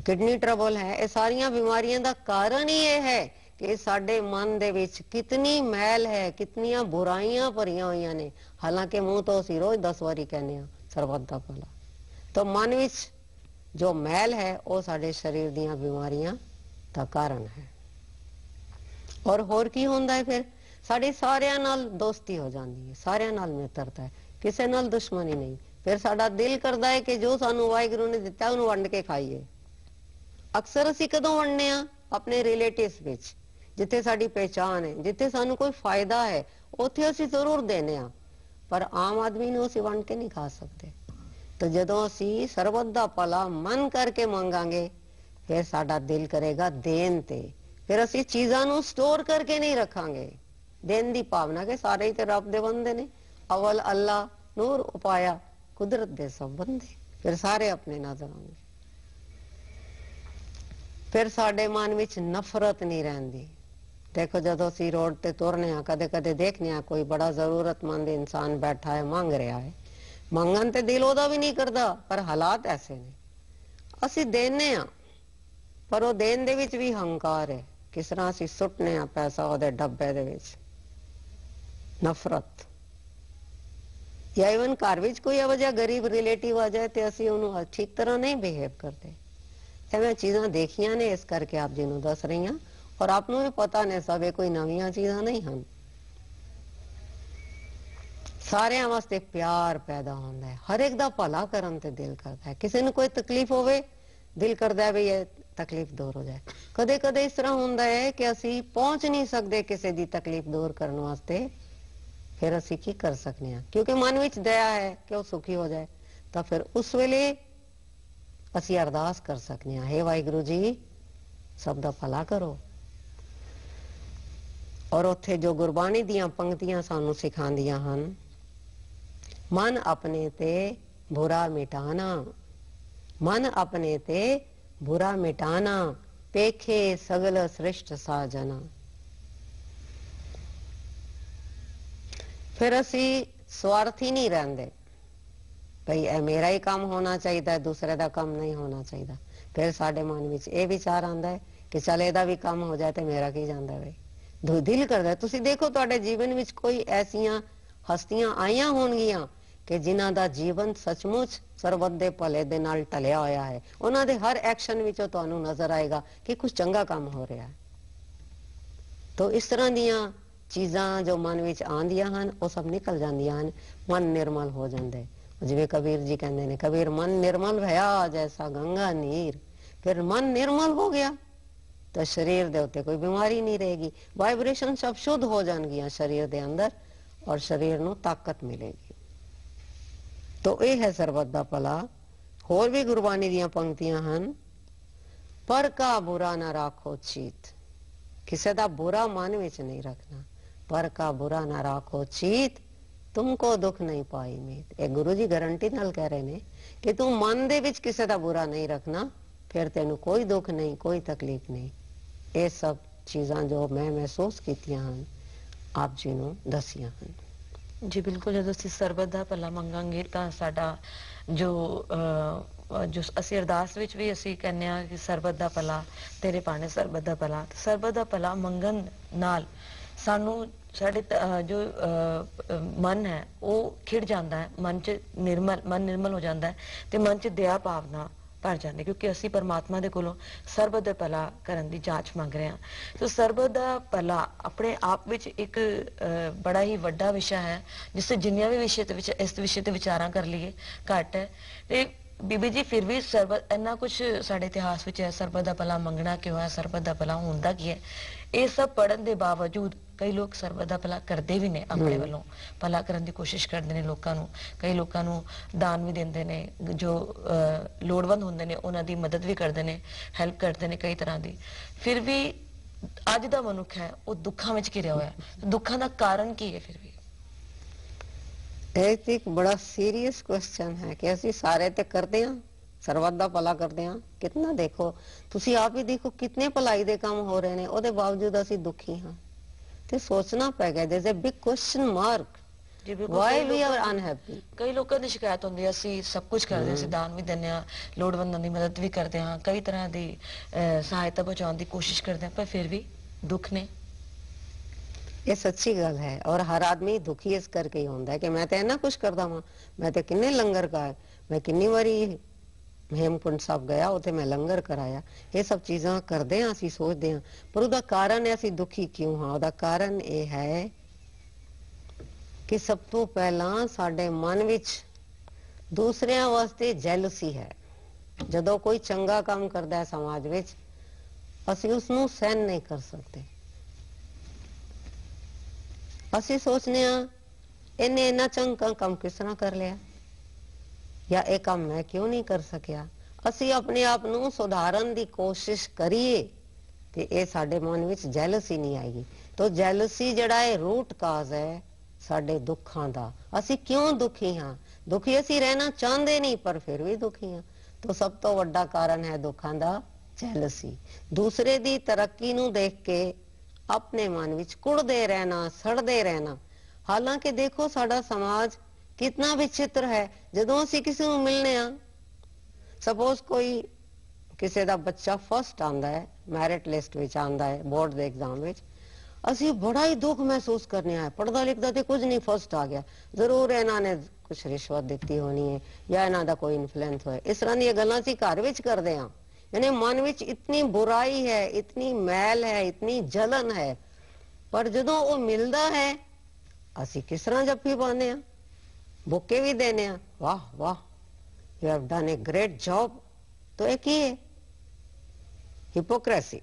ਕਿਡਨੀ ਟਰਬਲ ਹੈ। ਇਹ ਸਾਰੀਆਂ ਬਿਮਾਰੀਆਂ ਦਾ ਕਾਰਨ ਹੀ ਇਹ ਹੈ ਕਿ ਸਾਡੇ ਮਨ ਦੇ ਵਿੱਚ ਕਿਤਨੀ ਮੈਲ ਹੈ, ਕਿਤਨੀਆਂ ਬੁਰਾਈਆਂ ਭਰੀਆਂ ਹੋਈਆਂ ਨੇ। ਹਾਲਾਂਕਿ ਮੂੰਹ ਤੋਂ ਅਸੀਂ ਰੋਜ਼ 10 ਵਾਰੀ ਕਹਿੰਦੇ ਆ ਸਰਬੱਤ ਦਾ ਭਲਾ। ਤਾਂ ਮਨ ਵਿੱਚ ਜੋ ਮੈਲ ਹੈ ਉਹ ਸਾਡੇ ਸਰੀਰ ਦੀਆਂ ਬਿਮਾਰੀਆਂ ਦਾ ਕਾਰਨ ਹੈ। ਔਰ ਹੋਰ ਕੀ ਹੁੰਦਾ ਹੈ ਫਿਰ? ਸਾਡੀ ਸਾਰਿਆਂ ਨਾਲ ਦੋਸਤੀ ਹੋ ਜਾਂਦੀ ਹੈ, ਸਾਰਿਆਂ ਨਾਲ ਮਿੱਤਰਤਾ ਹੈ, ਕਿਸੇ ਨਾਲ ਦੁਸ਼ਮਣੀ ਨਹੀਂ। ਫਿਰ ਸਾਡਾ ਦਿਲ ਕਰਦਾ ਹੈ ਕਿ ਜੋ ਸਾਨੂੰ ਵਾਹਿਗੁਰੂ ਨੇ ਦਿੱਤਾ ਉਹਨੂੰ ਵੰਡ ਕੇ ਖਾਈਏ। ਅਕਸਰ ਅਸੀਂ ਕਦੋਂ ਵੰਡਨੇ ਆ? ਆਪਣੇ ਰਿਲੇਟਿਵਸ ਵਿੱਚ, ਜਿੱਥੇ ਸਾਡੀ ਪਹਿਚਾਨ ਹੈ, ਜਿੱਥੇ ਸਾਨੂੰ ਕੋਈ ਫਾਇਦਾ ਹੈ, ਉੱਥੇ ਅਸੀਂ ਜ਼ਰੂਰ ਦੇਨੇ ਆ, ਪਰ ਆਮ ਆਦਮੀ ਨੂੰ ਅਸੀਂ ਵੰਡ ਕੇ ਨਹੀਂ ਖਾ ਸਕਦੇ। ਤਾਂ ਜਦੋਂ ਅਸੀਂ ਸਰਬੱਤ ਦਾ ਭਲਾ ਮਨ ਕਰਕੇ ਮੰਗਾਂਗੇ, ਫਿਰ ਸਾਡਾ ਦਿਲ ਕਰੇਗਾ ਦੇਣ ਤੇ। ਫਿਰ ਅਸੀਂ ਚੀਜ਼ਾਂ ਨੂੰ ਸਟੋਰ ਕਰਕੇ ਨਹੀਂ ਰੱਖਾਂਗੇ। ਦੇਣ ਦੀ ਭਾਵਨਾ ਕੇ ਸਾਰੇ ਹੀ ਤੇ ਰੱਬ ਦੇ ਬੰਦੇ ਨੇ। ਅਵਲ ਅੱਲਾ ਨੂਰ ਉਪਾਇਆ ਕੁਦਰਤ ਦੇ ਸਭ ਬੰਦੇ। ਫਿਰ ਸਾਰੇ ਆਪਣੇ ਨਜ਼ਰ ਆਉਂਦੇ। ਫਿਰ ਸਾਡੇ ਮਨ ਵਿੱਚ ਨਫ਼ਰਤ ਨਹੀਂ ਰਹਿੰਦੀ। ਦੇਖੋ ਜਦੋਂ ਅਸੀਂ ਰੋਡ ਤੇ ਤੁਰਨੇ ਆ, ਕਦੇ ਕਦੇ ਦੇਖਨੇ ਆ ਕੋਈ ਬੜਾ ਜ਼ਰੂਰਤਮੰਦ ਇਨਸਾਨ ਬੈਠਾ ਹੈ, ਮੰਗ ਰਿਹਾ ਹੈ। ਮੰਗਣ ਤੇ ਦਿਲ ਉਹਦਾ ਵੀ ਨਹੀਂ ਕਰਦਾ, ਪਰ ਹਾਲਾਤ ਐਸੇ ਨੇ ਅਸੀਂ ਦੇਨੇ ਆ, ਪਰ ਉਹ ਦੇਣ ਦੇ ਵਿੱਚ ਵੀ ਹੰਕਾਰ ਹੈ। ਕਿਸ ਤਰ੍ਹਾਂ ਅਸੀਂ ਸੁੱਟਨੇ ਆ ਪੈਸਾ ਉਹਦੇ ਡੱਬੇ ਦੇ ਵਿੱਚ। ਨਫ਼ਰਤ। ਜਾਂ ਇਵਨ ਘਰ ਵਿੱਚ ਕੋਈ ਇਹੋ ਜਿਹਾ ਗਰੀਬ ਰਿਲੇਟਿਵ ਆ ਜਾਏ ਤੇ ਅਸੀਂ ਉਹਨੂੰ ਠੀਕ ਤਰ੍ਹਾਂ ਨਹੀਂ ਬਿਹੇਵ ਕਰਦੇ। ਐਵੇਂ ਚੀਜ਼ਾਂ ਦੇਖੀਆਂ ਨੇ, ਇਸ ਕਰਕੇ ਆਪ ਜੀ ਨੂੰ ਦੱਸ ਰਹੀ ਹਾਂ। ਔਰ ਆਪ ਨੂੰ ਵੀ ਪਤਾ ਨੇ ਸਭ, ਇਹ ਕੋਈ ਨਵੀਆਂ ਚੀਜ਼ਾਂ ਨਹੀਂ ਹਨ। ਸਾਰਿਆਂ ਵਾਸਤੇ ਪਿਆਰ ਪੈਦਾ ਹੁੰਦਾ ਹੈ, ਹਰ ਇੱਕ ਦਾ ਭਲਾ ਕਰਨ ਤੇ ਦਿਲ ਕਰਦਾ ਹੈ। ਕਿਸੇ ਨੂੰ ਕੋਈ ਤਕਲੀਫ ਹੋਵੇ, ਦਿਲ ਕਰਦਾ ਹੈ ਵੀ ਇਹ ਤਕਲੀਫ ਦੂਰ ਹੋ ਜਾਏ। ਕਦੇ ਕਦੇ ਇਸ ਤਰ੍ਹਾਂ ਹੁੰਦਾ ਹੈ ਕਿ ਅਸੀਂ ਪਹੁੰਚ ਨਹੀਂ ਸਕਦੇ ਕਿਸੇ ਦੀ ਤਕਲੀਫ ਦੂਰ ਕਰਨ ਵਾਸਤੇ। ਫਿਰ ਅਸੀਂ ਕੀ ਕਰ ਸਕਦੇ ਹਾਂ? ਕਿਉਂਕਿ ਮਨ ਵਿੱਚ ਦਇਆ ਹੈ ਕਿ ਉਹ ਸੁਖੀ ਹੋ ਜਾਏ। ਤਾਂ ਫਿਰ ਉਸ ਵੇਲੇ ਅਸੀਂ ਅਰਦਾਸ ਕਰ ਸਕਦੇ ਹਾਂ, ਹੇ ਵਾਹਿਗੁਰੂ ਜੀ ਸਭ ਦਾ ਭਲਾ ਕਰੋ। ਔਰ ਉੱਥੇ ਜੋ ਗੁਰਬਾਣੀ ਦੀਆਂ ਪੰਕਤੀਆਂ ਸਾਨੂੰ ਸਿਖਾਉਂਦੀਆਂ ਹਨ, ਮਨ ਆਪਣੇ ਤੇ ਬੁਰਾ ਮਿਟਾਨਾ, ਮਨ ਆਪਣੇ ਤੇ ਬੁਰਾ ਮਿਟਾਨਾ, ਪੇਖੇ ਸਗਲ ਸ੍ਰਿਸ਼ਟ ਸਾਜਨਾ। ਫਿਰ ਅਸੀਂ ਸਵਾਰਥੀ ਨਹੀਂ ਰਹਿੰਦੇ, ਭਈ ਇਹ ਮੇਰਾ ਹੀ ਕੰਮ ਹੋਣਾ ਚਾਹੀਦਾ, ਦੂਸਰੇ ਦਾ ਕੰਮ ਨਹੀਂ ਹੋਣਾ ਚਾਹੀਦਾ। ਫਿਰ ਸਾਡੇ ਮਨ ਵਿੱਚ ਇਹ ਵਿਚਾਰ ਆਉਂਦਾ ਹੈ ਕਿ ਚੱਲ ਇਹਦਾ ਵੀ ਕੰਮ ਹੋ ਜਾਏ ਤੇ ਮੇਰਾ ਕੀ ਜਾਂਦਾ ਵੇ। ਦਿਲ ਕਰਦਾ। ਤੁਸੀਂ ਦੇਖੋ ਤੁਹਾਡੇ ਜੀਵਨ ਵਿੱਚ ਕੋਈ ਐਸੀਆਂ ਹਸਤੀਆਂ ਆਈਆਂ ਹੋਣਗੀਆਂ ਕਿ ਜਿਨ੍ਹਾਂ ਦਾ ਜੀਵਨ ਸੱਚਮੁੱਚ ਸਰਬੱਤ ਦੇ ਭਲੇ ਦੇ ਨਾਲ ਟਲਿਆ ਹੋਇਆ ਹੈ। ਉਹਨਾਂ ਦੇ ਹਰ ਐਕਸ਼ਨ ਵਿੱਚੋਂ ਤੁਹਾਨੂੰ ਨਜ਼ਰ ਆਏਗਾ ਕਿ ਕੁਝ ਚੰਗਾ ਕੰਮ ਹੋ ਰਿਹਾ ਹੈ। ਤੋ ਇਸ ਤਰ੍ਹਾਂ ਦੀਆਂ ਚੀਜ਼ਾਂ ਜੋ ਮਨ ਵਿੱਚ ਆਉਂਦੀਆਂ ਹਨ ਉਹ ਸਭ ਨਿਕਲ ਜਾਂਦੀਆਂ ਹਨ, ਮਨ ਨਿਰਮਲ ਹੋ ਜਾਂਦਾ ਹੈ। ਜਿਵੇਂ ਕਬੀਰ ਜੀ ਕਹਿੰਦੇ ਨੇ, ਕਬੀਰ ਮਨ ਨਿਰਮਲ ਭਇਆ ਜੈਸਾ ਗੰਗਾ ਨੀਰ। ਫਿਰ ਮਨ ਨਿਰਮਲ ਹੋ ਗਿਆ ਤਾਂ ਸਰੀਰ ਦੇ ਉੱਤੇ ਕੋਈ ਬਿਮਾਰੀ ਨਹੀਂ ਰਹੇਗੀ, ਵਾਈਬ੍ਰੇਸ਼ਨ ਸਭ ਸ਼ੁੱਧ ਹੋ ਜਾਣਗੀਆਂ ਸਰੀਰ ਦੇ ਅੰਦਰ ਔਰ ਸਰੀਰ ਨੂੰ ਤਾਕਤ ਮਿਲੇਗੀ। ਤੋ ਇਹ ਹੈ ਸਰਬੱਤ ਦਾ ਭਲਾ। ਹੋਰ ਵੀ ਗੁਰਬਾਣੀ ਦੀਆਂ ਪੰਕਤੀਆਂ ਹਨ, ਪਰ ਕਾ ਬੁਰਾ ਨਾ ਰਾਖੋ ਚੀਤ। ਕਿਸੇ ਦਾ ਬੁਰਾ ਮਨ ਵਿੱਚ ਨਹੀਂ ਰੱਖਣਾ। ਪਰ ਕਾ ਬੁਰਾ ਨਾ ਰਾਖੋ ਚੀਤ, ਤੁਮਕੋ ਦੁੱਖ ਨਹੀਂ ਪਾਈ ਮੀਤ। ਇਹ ਗੁਰੂ ਜੀ ਗਾਰੰਟੀ ਨਾਲ ਕਹਿ ਰਹੇ ਨੇ ਕਿ ਤੂੰ ਮਨ ਦੇ ਵਿੱਚ ਕਿਸੇ ਦਾ ਬੁਰਾ ਨਹੀਂ ਰੱਖਣਾ, ਫਿਰ ਤੈਨੂੰ ਕੋਈ ਦੁੱਖ ਨਹੀਂ, ਕੋਈ ਤਕਲੀਫ ਨਹੀਂ। ਇਹ ਸਭ ਚੀਜ਼ਾਂ ਜੋ ਮੈਂ ਮਹਿਸੂਸ ਕੀਤੀਆਂ ਹਨ ਆਪ ਜੀ ਨੂੰ ਦੱਸੀਆਂ ਹਨ। ਜੀ ਬਿਲਕੁਲ, ਜਦੋਂ ਅਸੀਂ ਸਰਬੱਤ ਦਾ ਭਲਾ ਮੰਗਾਂਗੇ ਤਾਂ ਸਾਡਾ ਜੋ ਅਸੀਂ ਅਰਦਾਸ ਵਿੱਚ ਵੀ ਅਸੀਂ ਕਹਿੰਦੇ ਆ ਕਿ ਸਰਬੱਤ ਦਾ ਭਲਾ ਤੇਰੇ ਭਾਣੇ ਸਰਬੱਤ ਦਾ ਭਲਾ। ਸਰਬੱਤ ਦਾ ਭਲਾ ਮੰਗਣ ਨਾਲ ਸਾਨੂੰ ਸਾਡੇ ਜੋ ਮਨ ਹੈ ਉਹ ਖਿੜ ਜਾਂਦਾ ਹੈ, ਮਨ ਨਿਰਮਲ ਹੋ ਜਾਂਦਾ ਹੈ ਤੇ ਮਨ 'ਚ ਦਇਆ ਭਾਵਨਾ ਭਰ ਜਾਂਦੀ, ਕਿਉਂਕਿ ਅਸੀਂ ਪਰਮਾਤਮਾ ਦੇ ਕੋਲੋਂ ਸਰਬੱਤ ਦਾ ਭਲਾ ਕਰਨ ਦੀ ਜਾਂਚ ਮੰਗ ਰਹੇ ਹਾਂ। ਸੋ ਸਰਬੱਤ ਦਾ ਭਲਾ ਆਪਣੇ ਆਪ ਵਿੱਚ ਇੱਕ ਬੜਾ ਹੀ ਵੱਡਾ ਵਿਸ਼ਾ ਹੈ, ਜਿਸ ਤੇ ਜਿੰਨੀਆਂ ਵੀ ਇਸ ਵਿਸ਼ੇ ਤੇ ਵਿਚਾਰਾਂ ਕਰ ਲਈਏ ਘੱਟ ਹੈ। ਤੇ ਬੀਬੀ ਜੀ ਫਿਰ ਵੀ ਸਰਬੱਤ ਇੰਨਾ ਕੁਝ ਸਾਡੇ ਇਤਿਹਾਸ ਵਿੱਚ ਹੈ, ਸਰਬੱਤ ਦਾ ਭਲਾ ਮੰਗਣਾ ਕਿਉਂ ਹੈ, ਸਰਬੱਤ ਦਾ ਭਲਾ ਹੁੰਦਾ ਕੀ ਹੈ, ਇਹ ਸਭ ਪੜਨ ਦੇ ਬਾਵਜੂਦ ਕਈ ਲੋਕ ਸਰਬੱਤ ਦਾ ਭਲਾ ਕਰਦੇ ਵੀ ਨੇ, ਆਪਣੇ ਵੱਲੋਂ ਭਲਾ ਕਰਨ ਦੀ ਕੋਸ਼ਿਸ਼ ਕਰਦੇ ਨੇ ਲੋਕਾਂ ਨੂੰ। ਕਈ ਲੋਕਾਂ ਨੂੰ ਦਾਨ ਵੀ ਦਿੰਦੇ ਨੇ, ਜੋ ਲੋੜਵੰਦ ਹੁੰਦੇ ਨੇ ਉਹਨਾਂ ਦੀ ਮਦਦ ਵੀ ਕਰਦੇ ਨੇ, ਹੈਲਪ ਕਰਦੇ ਨੇ ਕਈ ਤਰ੍ਹਾਂ ਦੀ। ਫਿਰ ਵੀ ਅੱਜ ਦਾ ਮਨੁੱਖ ਹੈ ਉਹ ਦੁੱਖਾਂ ਵਿੱਚ ਘਿਰਿਆ ਹੋਇਆ ਹੈ। ਦੁੱਖਾਂ ਦਾ ਕਾਰਨ ਕੀ ਹੈ? ਫਿਰ ਵੀ ਇਹ ਇੱਕ ਬੜਾ ਸੀਰੀਅਸ ਕੁਐਸਚਨ ਹੈ ਕਿ ਅਸੀਂ ਸਾਰੇ ਤੇ ਕਰਦੇ ਹਾਂ, ਸਰਬੱਤ ਦਾ ਭਲਾ ਕਰਦੇ ਹਾਂ। ਕਿਤਨਾ ਦੇਖੋ, ਤੁਸੀਂ ਆਪ ਹੀ ਦੇਖੋ ਕਿਤਨੇ ਭਲਾਈ ਦੇ ਕੰਮ ਹੋ ਰਹੇ ਨੇ, ਉਹਦੇ ਬਾਵਜੂਦ ਅਸੀਂ ਦੁਖੀ ਹਾਂ। ਤੇ ਸੋਚਣਾ ਪੈ ਗਿਆ, there's a big question mark why we are unhappy। ਕਈ ਲੋਕਾਂ ਦੀ ਸ਼ਿਕਾਇਤ ਹੁੰਦੀ ਹੈ ਅਸੀਂ ਸਭ ਕੁਝ ਕਰਦੇ ਹਾਂ, ਅਸੀਂ ਦਾਨ ਵੀ ਦਿੰਦੇ ਹਾਂ, ਲੋੜਵੰਦਾਂ ਦੀ ਮਦਦ ਵੀ ਕਰਦੇ ਹਾਂ, ਕਈ ਤਰ੍ਹਾਂ ਦੀ ਸਹਾਇਤਾ ਪਹੁੰਚਾਉਣ ਦੀ ਕੋਸ਼ਿਸ਼ ਕਰਦੇ ਹਾਂ, ਪਰ ਫਿਰ ਵੀ ਦੁੱਖ ਨੇ। ਇਹ ਸੱਚੀ ਗੱਲ ਹੈ ਔਰ ਹਰ ਆਦਮੀ ਦੁਖੀ ਇਸ ਕਰਕੇ ਹੀ ਹੁੰਦਾ ਹੈ ਕਿ ਮੈਂ ਤੇ ਇੰਨਾ ਕੁਝ ਕਰਦਾ ਵਾਂ, ਮੈਂ ਤੇ ਕਿੰਨੇ ਲੰਗਰ ਖਾਏ, ਮੈਂ ਕਿੰਨੀ ਵਾਰੀ ਹੇਮਕੁੰਟ ਸਾਹਿਬ ਗਿਆ, ਉੱਥੇ ਮੈਂ ਲੰਗਰ ਕਰਾਇਆ। ਇਹ ਸਭ ਚੀਜ਼ਾਂ ਕਰਦੇ ਹਾਂ, ਅਸੀਂ ਸੋਚਦੇ ਹਾਂ, ਪਰ ਉਹਦਾ ਕਾਰਨ ਹੈ ਅਸੀਂ ਦੁਖੀ ਕਿਉਂ ਹਾਂ। ਉਹਦਾ ਕਾਰਨ ਇਹ ਹੈ ਕਿ ਸਭ ਤੋਂ ਪਹਿਲਾਂ ਸਾਡੇ ਮਨ ਵਿੱਚ ਦੂਸਰਿਆਂ ਵਾਸਤੇ ਜੈਲਸੀ ਹੈ। ਜਦੋਂ ਕੋਈ ਚੰਗਾ ਕੰਮ ਕਰਦਾ ਹੈ ਸਮਾਜ ਵਿੱਚ, ਅਸੀਂ ਉਸ ਨੂੰ ਸਹਿਨ ਨਹੀਂ ਕਰ ਸਕਦੇ। ਅਸੀਂ ਸੋਚਨੇ ਆ ਇਹਨੇ ਇੰਨਾ ਚੰਗਾ ਕੰਮ ਕਿਸ ਤਰ੍ਹਾਂ ਕਰ ਲਿਆ, ਜਾਂ ਇਹ ਕੰਮ ਮੈਂ ਕਿਉਂ ਨਹੀਂ ਕਰ ਸਕਿਆ। ਅਸੀਂ ਆਪਣੇ ਆਪ ਨੂੰ ਸੁਧਾਰਨ ਦੀ ਕੋਸ਼ਿਸ਼ ਕਰੀਏ ਤੇ ਇਹ ਸਾਡੇ ਮਨ ਵਿੱਚ ਜੈਲਸੀ ਨਹੀਂ ਆਏਗੀ। ਤੋ ਜੈਲਸੀ ਜਿਹੜਾ ਹੈ ਰੂਟ ਕਾਜ਼ ਹੈ ਸਾਡੇ ਦੁੱਖਾਂ ਦਾ। ਅਸੀਂ ਕਿਉਂ ਦੁਖੀ ਹਾਂ? ਦੁਖੀ ਅਸੀਂ ਰਹਿਣਾ ਚਾਹੁੰਦੇ ਨਹੀਂ ਪਰ ਫਿਰ ਵੀ ਦੁਖੀ ਹਾਂ। ਤੋ ਸਭ ਤੋਂ ਵੱਡਾ ਕਾਰਨ ਹੈ ਦੁੱਖਾਂ ਦਾ ਜੈਲਸੀ। ਦੂਸਰੇ ਦੀ ਤਰੱਕੀ ਨੂੰ ਦੇਖ ਕੇ ਆਪਣੇ ਮਨ ਵਿੱਚ ਕੁੜਦੇ ਰਹਿਣਾ, ਸੜਦੇ ਰਹਿਣਾ। ਹਾਲਾਂਕਿ ਦੇਖੋ ਸਾਡਾ ਸਮਾਜ ਕਿਤਨਾ ਵਿਚਿੱਤਰ ਹੈ। ਜਦੋਂ ਅਸੀਂ ਕਿਸੇ ਨੂੰ ਮਿਲਨੇ ਆ, ਸਪੋਜ਼ ਕੋਈ ਕਿਸੇ ਦਾ ਬੱਚਾ ਫਸਟ ਆਂਦਾ ਹੈ, ਮੈਰਿਟ ਲਿਸਟ ਵਿੱਚ ਆਂਦਾ ਹੈ ਬੋਰਡ ਦੇ ਐਗਜ਼ਾਮ ਵਿੱਚ, ਅਸੀਂ ਬੜਾ ਹੀ ਦੁੱਖ ਮਹਿਸੂਸ ਕਰਨੇ ਆ। ਪੜਦਾ ਲਿਖਦਾ ਤੇ ਕੁਝ ਨਹੀਂ, ਫਸਟ ਆ ਗਿਆ, ਜ਼ਰੂਰ ਇਹਨਾਂ ਨੇ ਕੁਝ ਰਿਸ਼ਵਤ ਦਿੱਤੀ ਹੋਣੀ ਹੈ ਜਾਂ ਇਹਨਾਂ ਦਾ ਕੋਈ ਇਨਫਲੂਐਂਸ ਹੋਇਆ। ਇਸ ਤਰ੍ਹਾਂ ਦੀਆਂ ਗੱਲਾਂ ਅਸੀਂ ਘਰ ਵਿੱਚ ਕਰਦੇ ਹਾਂ। यानी मन विच इतनी बुराई है, इतनी मैल है, इतनी जलन है, पर जदों वो मिलता है असी किस तरह जप्फी पाने आ, बुके भी देने आ, वाह वाह you have done a great job. तो एक ही है हिपोक्रेसी।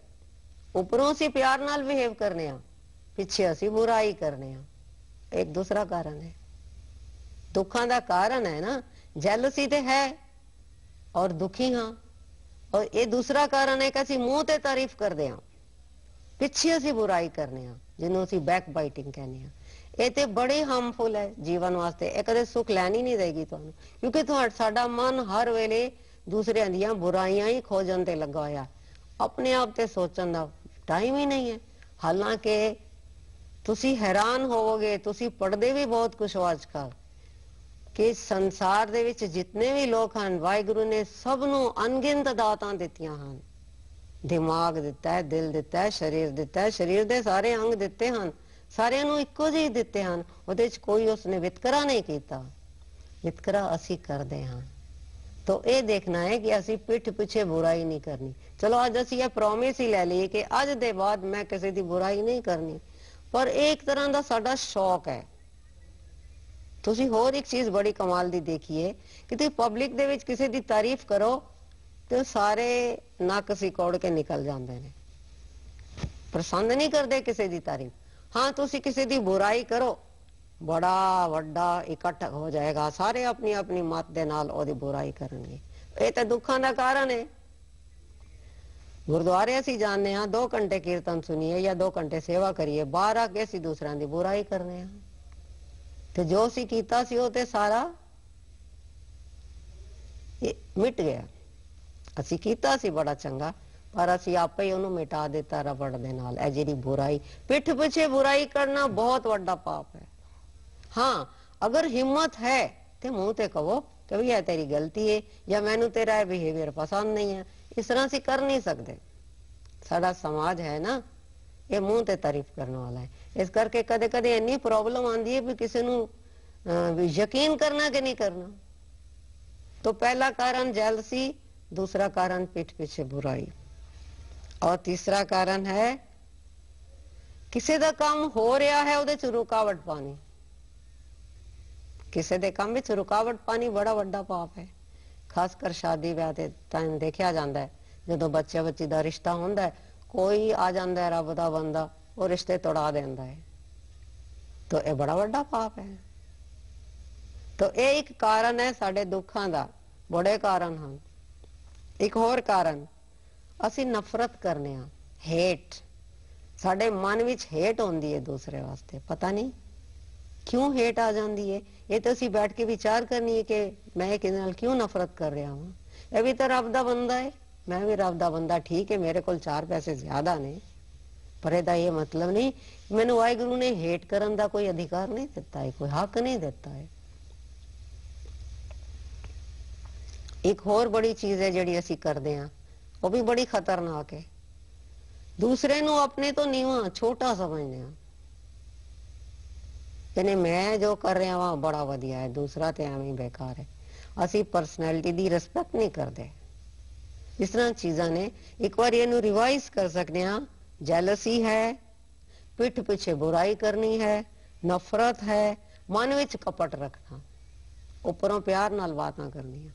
उपरों असी प्यार नाल बिहेव करने आ, पिछे असी बुराई करने आ। एक दूसरा कारण है, दुखों का कारण है ना, जेलसी ते है और दुखी हाँ। और ये दूसरा कारण है कि असी मुंह ते तारीफ करते हैं, पिछे असी बुराई करने आ, जिन्हों असी बैक बाइटिंग कहने आ। ये ते बड़ी हार्मफुल है जीवन वास्ते। ये कदे सुख लैन ही नहीं देगी तुहानू, क्योंकि साडा मन हर वेले दूसरे दियां बुराइयां ही खोजन ते लगा होया, अपने आप ते सोचन दा टाइम ही नहीं है। हालांकि ਤੁਸੀਂ ਹੈਰਾਨ ਹੋਵੋਗੇ, ਤੁਸੀਂ ਪੜ੍ਹਦੇ ਵੀ ਬਹੁਤ ਕੁਝ ਹੋ ਅੱਜ ਕੱਲ੍ਹ, ਕਿ ਸੰਸਾਰ ਦੇ ਵਿੱਚ ਜਿੰਨੇ ਵੀ ਲੋਕ ਹਨ, ਵਾਹਿਗੁਰੂ ਨੇ ਸਭ ਨੂੰ ਅਣਗਿਣਤ ਦਾਤਾਂ ਦਿੱਤੀਆਂ ਹਨ। ਦਿਮਾਗ ਦਿੱਤਾ ਹੈ, ਦਿਲ ਦਿੱਤਾ ਹੈ, ਸਰੀਰ ਦਿੱਤਾ ਹੈ, ਸਰੀਰ ਦੇ ਸਾਰੇ ਅੰਗ ਦਿੱਤੇ ਹਨ, ਸਾਰਿਆਂ ਨੂੰ ਇੱਕੋ ਜਿਹੇ ਦਿੱਤੇ ਹਨ। ਉਹਦੇ 'ਚ ਕੋਈ ਉਸਨੇ ਵਿਤਕਰਾ ਨਹੀਂ ਕੀਤਾ। ਵਿਤਕਰਾ ਅਸੀਂ ਕਰਦੇ ਹਾਂ। तो ये देखना है कि ਅਸੀਂ ਪਿੱਠ ਪਿੱਛੇ बुराई नहीं करनी। चलो आज ਅਸੀਂ ਇਹ प्रॉमिस ही ले लिए कि ਅੱਜ ਦੇ ਬਾਅਦ मैं किसी ਦੀ बुराई नहीं करनी, पर एक तरह ਦਾ ਸਾਡਾ ਸ਼ੌਕ ਹੈ। ਤੁਸੀਂ ਹੋਰ ਇੱਕ ਚੀਜ਼ ਬੜੀ ਕਮਾਲ ਦੀ ਦੇਖੀਏ ਕਿ ਤੁਸੀਂ ਪਬਲਿਕ ਦੇ ਵਿੱਚ ਕਿਸੇ ਦੀ ਤਾਰੀਫ ਕਰੋ ਤੇ ਸਾਰੇ ਨੱਕ ਸਿਕੋੜ ਕੇ ਨਿਕਲ ਜਾਂਦੇ ਨੇ, ਪਸੰਦ ਨਹੀਂ ਕਰਦੇ ਕਿਸੇ ਦੀ ਤਾਰੀਫ। ਹਾਂ ਤੁਸੀਂ ਕਿਸੇ ਦੀ बुराई करो, बड़ा वड्डा इकट्ठ हो जाएगा, सारे अपनी अपनी मत दे नाल ओदी बुराई करनगे। ये तो दुखों का कारण है। गुरुद्वारे असी जाने 2 घंटे कीर्तन सुनिए या 2 घंटे सेवा करिए, बाहर आके असी दूसरों की बुराई करने ते जो असी कीता सी वो ते सारा मिट गया। असी कीता सी बड़ा चंगा, पर असी आपे ही उन्होंने मिटा दिता रबड़ दे नाल। ए जिहड़ी बुराई, पिठ पिछे बुराई करना बहुत वड्डा पाप है। हाँ अगर हिम्मत है तो मुंह ते कहो कि भी यह तेरी गलती है या मैनू तेरा बिहेवियर पसंद नहीं है। इस तरह से कर नहीं सकते। साडा समाज है ना, ये मुंह ते तारीफ करने वाला है। इस करके कदे कदे इन्नी प्रॉब्लम आती है भी किसी नू यकीन करना कि नहीं करना। तो पहला कारण जेलसी, दूसरा कारण पीठ पीछे बुराई, और तीसरा कारण है किसी दा काम हो रहा है उहदे च रुकावट पानी। किसी दे काम विच रुकावट पानी बड़ा वड्डा पाप है। खासकर शादी ब्याह दे टाइम देखा जाता है, जो बच्चे बच्ची का रिश्ता होंदा है, कोई आ जाता है रब दा बंदा, वो रिश्ते तोड़ा देंदा है, तो यह बड़ा वड्डा पाप है। तो यह एक कारण है साडे दुखां दा, बड़े कारण हैं। एक होर कारण, असी नफरत करने, हेट, साडे मन विच हेट होंदी है दूसरे वास्ते। पता नहीं क्यों हेट आ जाती है। ये तो असी बैठ के विचार करनी है कि मैं किसी नाल क्यों नफरत कर रहा हूँ। यह भी तो रब दा बंदा है, मैं भी रब दा बंदा, ठीक है मेरे को 4 पैसे ज्यादा ने, पर यदा ये मतलब नहीं मैनू वाहिगुरू ने हेट करन दा कोई अधिकार नहीं दिता है, कोई हक नहीं दिता है। एक होर बड़ी चीज है जिहड़ी असी करदे हैं, वो भी बड़ी खतरनाक है। दूसरे नू अपने तो नीवा छोटा समझने हैं, यानी मैं जो कर रहा वहां बड़ा वधिया है, दूसरा तो एवं ही बेकार है। असी परसनैलिटी की रिस्पेक्ट नहीं करते। इस तरह चीजा ने एक बार इनू रिवाइज कर सकते हैं। जेलसी है, पिठ पिछे बुराई करनी है, नफरत है, मन विच कपट रखना, उपरों प्यार नाल बातां करनियां।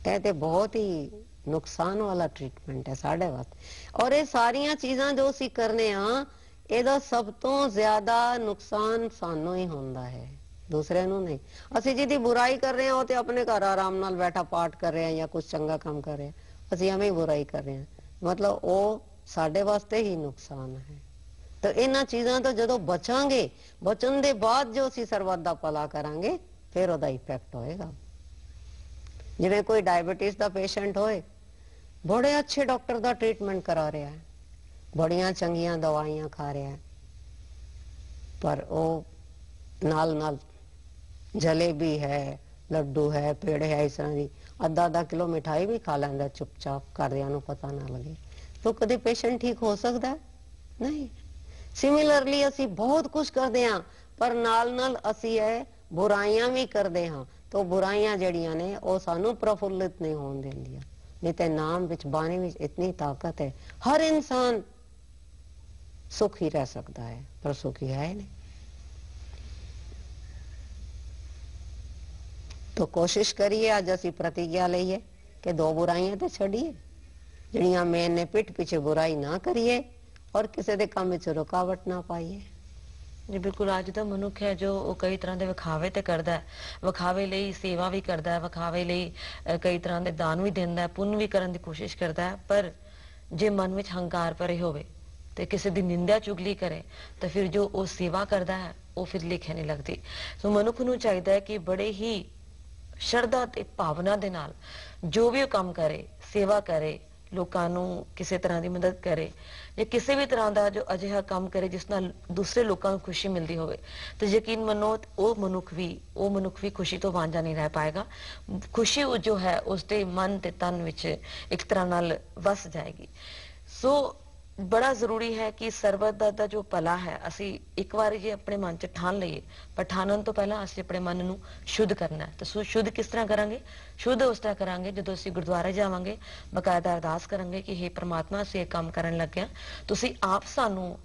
यह तो बहुत ही नुकसान वाला ट्रीटमेंट है साढ़े वास्ते। और ये सारिया चीजा जो असी करने ਇਹਦਾ ਸਭ ਤੋਂ ਜ਼ਿਆਦਾ ਨੁਕਸਾਨ ਸਾਨੂੰ ਹੀ ਹੁੰਦਾ ਹੈ, दूसरे ਨੂੰ नहीं। ਅਸੀਂ ਜਿਹਦੀ बुराई कर रहे हैं वो तो अपने घर आराम नाल बैठा पाठ कर रहे हैं या कुछ चंगा काम कर रहे हैं, ਅਸੀਂ ਐਵੇਂ ही बुराई कर रहे हैं, मतलब ਉਹ ਸਾਡੇ ਵਾਸਤੇ ਹੀ ਨੁਕਸਾਨ ਹੈ। तो ਇਹਨਾਂ ਚੀਜ਼ਾਂ ਤੋਂ ਜਦੋਂ ਬਚਾਂਗੇ, ਬਚਣ ਦੇ ਬਾਅਦ ਜੋ ਅਸੀਂ ਸਰਬੱਤ ਦਾ ਭਲਾ ਕਰਾਂਗੇ, ਫਿਰ ਉਹਦਾ ਇਫੈਕਟ ਹੋਏਗਾ। ਜਿਵੇਂ ਕੋਈ ਡਾਇਬੀਟਿਸ ਦਾ ਪੇਸ਼ੈਂਟ ਹੋਏ, ਬੜੇ ਅੱਛੇ ਡਾਕਟਰ ਦਾ ਟ੍ਰੀਟਮੈਂਟ ਕਰਾ ਰਿਹਾ ਹੈ, बड़िया चंगिया दवाइयां खा रहा है, पर वो नाल नाल जलेबी है, लड्डू है, पेड़े है, इस तरह की आधा किलो मिठाई भी खा लेंदा चुपचाप, घरदियां नूं पता ना लगे। तो कदे पेशेंट ठीक हो सकता है? नहीं। सिमिलरली असी बहुत कुछ करते हैं, पर नाल नाल असी बुराइयां भी करते हैं। तो बुराइयां जड़ियां ने वो सानू प्रफुल्लित नहीं होने देंदियां। नहीं तो नाम विच बाणी विच इतनी ताकत है, हर इंसान सुखी रह सकता है, पर सुखी है नहीं। तो कोशिश करिए आज असी प्रतिज्ञा लईए कि 2 बुराइयां तो छड़िए, जिहड़ियां मेन ने, पिठ पीछे बुराई ना करिए और किसी दे काम विच रुकावट ना पाइए। जी बिल्कुल। अज दा मनुख है जो कई तरह के विखावे ते करदा है, विखावे लई सेवा भी करदा है, विखावे लई कई तरह के दान भी देंदा है, पुण्य भी करन दी कोशिश करदा है, पर जे मन विच हंकार भरे होवे ते किसी दी निंदा चुगली करे तो फिर जो वो सेवा करदा है वो फिर लिखे नहीं लगती। सो मनुख नूं चाहीदा है कि बड़े ही श्रद्धा ते भावना दे नाल जो भी वो काम करे, सेवा करे, ਲੋਕਾਂ ਨੂੰ ਕਿਸੇ ਤਰ੍ਹਾਂ ਦੀ ਮਦਦ ਕਰੇ ਜਾਂ ਕਿਸੇ ਵੀ ਤਰ੍ਹਾਂ ਦਾ ਜੋ ਅਜਿਹਾ ਕੰਮ ਕਰੇ ਜਿਸ ਨਾਲ ਦੂਸਰੇ ਲੋਕਾਂ ਨੂੰ ਖੁਸ਼ੀ ਮਿਲਦੀ ਹੋਵੇ, ਤੇ ਯਕੀਨ ਮੰਨੋ ਉਹ ਮਨੁੱਖ ਵੀ ਖੁਸ਼ੀ ਤੋਂ ਵਾਂਝਾ ਨਹੀਂ ਰਹਿ ਪਾਏਗਾ। ਖੁਸ਼ੀ ਉਹ ਜੋ ਹੈ ਉਸਦੇ ਮਨ ਤੇ ਤਨ ਵਿੱਚ ਇੱਕ ਤਰ੍ਹਾਂ ਨਾਲ ਵਸ ਜਾਏਗੀ। ਸੋ ਬੜਾ ਜ਼ਰੂਰੀ ਹੈ ਕਿ ਸਰਬਤ ਦਾ ਜੋ ਭਲਾ ਹੈ ਅਸੀਂ ਇੱਕ ਵਾਰੀ ਜੇ ਆਪਣੇ ਮਨ 'ਚ ਠਾਣ ਲਈਏ, ਪਰ ਠਾਣਨ ਤੋਂ ਪਹਿਲਾਂ ਅਸੀਂ ਆਪਣੇ ਮਨ ਨੂੰ ਸ਼ੁੱਧ ਕਰਨਾ ਹੈ। ਤੇ ਸ਼ੁੱਧ ਕਿਸ ਤਰ੍ਹਾਂ ਕਰਾਂਗੇ? ਸ਼ੁੱਧ ਉਸ ਤਰ੍ਹਾਂ ਕਰਾਂਗੇ ਜਦੋਂ ਅਸੀਂ ਗੁਰਦੁਆਰੇ ਜਾਵਾਂਗੇ, ਬਕਾਇਦਾ ਅਰਦਾਸ ਕਰਾਂਗੇ ਕਿ ਹੇ ਪ੍ਰਮਾਤਮਾ ਅਸੀਂ ਇਹ ਕੰਮ ਕਰਨ ਲੱਗਿਆ, ਤੁਸੀਂ ਆਪ ਸਾਨੂੰ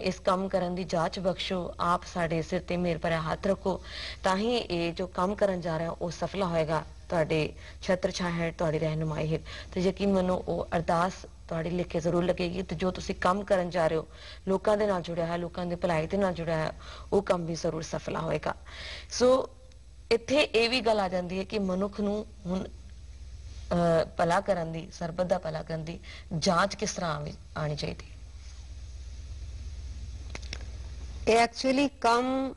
ਇਸ ਕੰਮ ਕਰਨ ਦੀ ਜਾਂਚ ਬਖਸ਼ੋ, ਆਪ ਸਾਡੇ ਸਿਰ ਤੇ ਮਿਹਰ ਭਰਿਆ ਹੱਥ ਰੱਖੋ, ਤਾਂ ਹੀ ਇਹ ਜੋ ਕੰਮ ਕਰਨ ਜਾ ਰਿਹਾ ਉਹ ਸਫਲਾ ਹੋਏਗਾ ਤੁਹਾਡੇ ਛਤਰ ਛਾਇਆ ਹੇਠ, ਤੁਹਾਡੀ ਰਹਿਨੁਮਾਈ ਹੇਠ। ਤੇ ਯਕੀਨ ਮੰਨੋ ਉਹ ਅਰਦਾਸ ਤੁਹਾਡੀ ਲਿਖ ਕੇ ਜ਼ਰੂਰ ਲੱਗੇਗੀ। ਤੇ ਜੋ ਤੁਸੀਂ ਕੰਮ ਕਰਨ ਜਾ ਰਹੇ ਹੋ ਲੋਕਾਂ ਦੇ ਨਾਲ ਜੁੜਿਆ ਹੈ, ਲੋਕਾਂ ਦੇ ਭਲਾਈ ਦੇ ਨਾਲ ਜੁੜਿਆ ਹੈ, ਉਹ ਕੰਮ ਵੀ ਜ਼ਰੂਰ ਸਫਲਾ ਹੋਏਗਾ। ਸੋ ਇੱਥੇ ਇਹ ਵੀ ਗੱਲ ਆ ਜਾਂਦੀ ਹੈ ਕਿ ਮਨੁੱਖ ਨੂੰ ਹੁਣ ਭਲਾ ਕਰਨ ਦੀ, ਸਰਬਤ ਦਾ ਭਲਾ ਕਰਨ ਦੀ ਜਾਂਚ ਕਿਸ ਤਰ੍ਹਾਂ ਆਣੀ ਚਾਹੀਦੀ ਹੈ? ਇਹ ਐਕਚੁਅਲੀ ਕੰਮ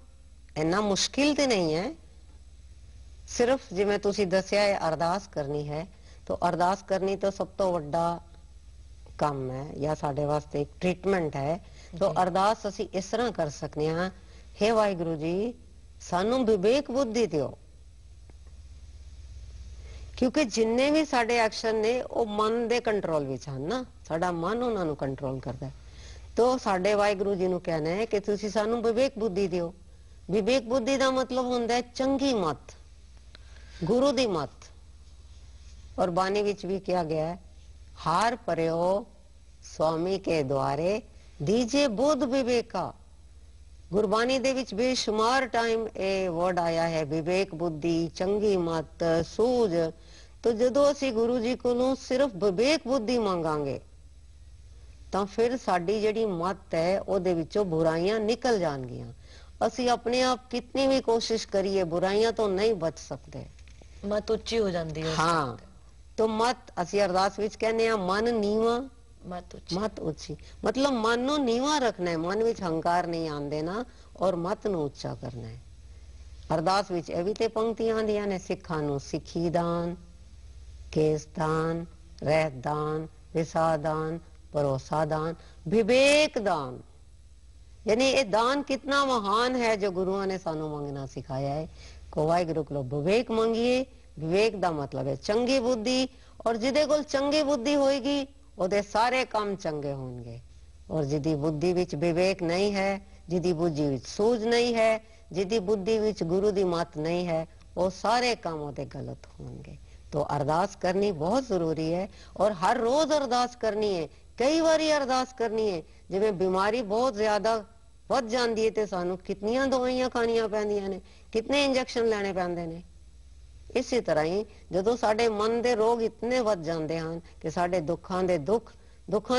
ਇੰਨਾ ਮੁਸ਼ਕਿਲ ਤੇ ਨਹੀਂ ਹੈ, ਸਿਰਫ ਜਿਵੇਂ ਤੁਸੀਂ ਦੱਸਿਆ ਹੈ ਅਰਦਾਸ ਕਰਨੀ ਹੈ, ਤਾਂ ਅਰਦਾਸ ਕਰਨੀ ਤਾਂ ਸਭ ਤੋਂ ਵੱਡਾ ਕੰਮ ਹੈ ਜਾਂ ਸਾਡੇ ਵਾਸਤੇ ਇੱਕ ਟ੍ਰੀਟਮੈਂਟ ਹੈ। ਤਾਂ ਅਰਦਾਸ ਅਸੀਂ ਇਸ ਤਰ੍ਹਾਂ ਕਰ ਸਕਦੇ ਹਾਂ, ਹੇ ਵਾਹਿਗੁਰੂ ਜੀ ਸਾਨੂੰ ਵਿਵੇਕ ਬੁੱਧੀ ਦਿਓ, ਕਿਉਂਕਿ ਜਿੰਨੇ ਵੀ ਸਾਡੇ ਐਕਸ਼ਨ ਨੇ ਉਹ ਮਨ ਦੇ ਕੰਟਰੋਲ ਵਿੱਚ ਹਨ ਨਾ, ਸਾਡਾ ਮਨ ਉਹਨਾਂ ਨੂੰ ਕੰਟਰੋਲ ਕਰਦਾ ਹੈ। ਤਾਂ ਸਾਡੇ ਵਾਹਿਗੁਰੂ ਜੀ ਨੂੰ ਕਹਿਣਾ ਹੈ ਕਿ ਤੁਸੀਂ ਸਾਨੂੰ ਵਿਵੇਕ ਬੁੱਧੀ ਦਿਓ। ਵਿਵੇਕ ਬੁੱਧੀ ਦਾ ਮਤਲਬ ਹੁੰਦਾ ਹੈ ਚੰਗੀ ਮੱਤ, ਗੁਰੂ ਦੀ ਮੱਤ। ਔਰ ਬਾਣੀ ਵਿੱਚ ਵੀ ਕਿਹਾ ਗਿਆ ਹੈ, ਹਾਰ ਪਰਿਓ स्वामी के द्वारे दीजे बुद्ध विवेका। गुरबानी दे विच बेशुमार टाइम ਇਹ ਵਰਡ ਆਇਆ ਹੈ, ਵਿਵੇਕ ਬੁੱਧੀ, ਚੰਗੀ ਮੱਤ, ਸੂਝ। तो ਜਦੋਂ ਅਸੀਂ ਗੁਰੂ ਜੀ ਕੋਲੋਂ ਸਿਰਫ ਵਿਵੇਕ ਬੁੱਧੀ ਮੰਗਾਂਗੇ ਤਾਂ ਫਿਰ ਸਾਡੀ ਜਿਹੜੀ ਮੱਤ ਹੈ ਉਹਦੇ ਵਿੱਚੋਂ ਬੁਰਾਈਆਂ ਨਿਕਲ ਜਾਣਗੀਆਂ। ਅਸੀਂ ਆਪਣੇ ਆਪ ਕਿਤਨੀ ਵੀ ਕੋਸ਼ਿਸ਼ ਕਰੀਏ ਬੁਰਾਈਆਂ ਤੋਂ ਨਹੀਂ ਬਚ ਸਕਦੇ, ਮਤ ਉੱਚੀ ਹੋ ਜਾਂਦੀ ਹੈ। ਹਾਂ, तो ਮਤ ਅਸੀਂ ਅਰਦਾਸ ਵਿੱਚ ਕਹਿੰਦੇ ਆ ਮਨ ਨੀਵਾਂ ਮਤ ਉੱਚੀ, ਮਤਲਬ ਮਨ ਨੂੰ ਨੀਵਾਂ ਰੱਖਣਾ ਹੈ, ਮਨ ਵਿੱਚ ਹੰਕਾਰ ਨਹੀਂ ਆਉਣ ਦੇਣਾ ਔਰ ਮਤ ਨੂੰ ਉੱਚਾ ਕਰਨਾ ਹੈ। ਅਰਦਾਸ ਵਿੱਚ ਇਹ ਵੀ ਤੇ ਪੰਕਤੀਆਂ ਆਉਂਦੀਆਂ ਨੇ, ਸਿੱਖਾਂ ਨੂੰ ਸਿੱਖੀ ਦਾਨ, ਕੇਸ ਦਾਨ, ਰਹਿਤ ਦਾਨ, ਵਿਸਾ ਦਾਨ, ਭਰੋਸਾ ਦਾਨ, ਵਿਵੇਕ ਦਾਨ। यानी ये दान कितना महान है जो गुरुओं ने सानू मंगना सिखाया है। को वाहिगुरु को विवेक मंगिए। विवेक दा मतलब है चंगी बुद्धि, और जिदे कोल चंगी बुद्धि होएगी ओदे सारे काम चंगे होंगे। और जिदी बुद्धि विच विवेक नहीं है, जिदी बुद्धि विच सूझ नहीं है, जिदी बुद्धि विच गुरु दी मत नहीं है, वो सारे काम ओदे गलत होंगे। तो अरदास करनी बहुत जरूरी है, और हर रोज अरदास करनी है, कई बारी अरदास करनी है। जिवें बीमारी बहुत ज्यादा ਵੱਧ ਜਾਂਦੀ ਹੈ ਤੇ ਸਾਨੂੰ ਕਿੰਨੀਆਂ ਦਵਾਈਆਂ ਖਾਣੀਆਂ ਪੈਂਦੀਆਂ ਨੇ, ਕਿੰਨੇ ਇੰਜੈਕਸ਼ਨ ਲੈਣੇ ਪੈਂਦੇ ਨੇ। ਇਸੇ ਤਰ੍ਹਾਂ ਹੀ ਜਦੋਂ ਸਾਡੇ ਮਨ ਦੇ ਰੋਗ ਇਤਨੇ ਵੱਧ ਜਾਂਦੇ ਹਨ ਕਿ ਸਾਡੇ ਦੁੱਖਾਂ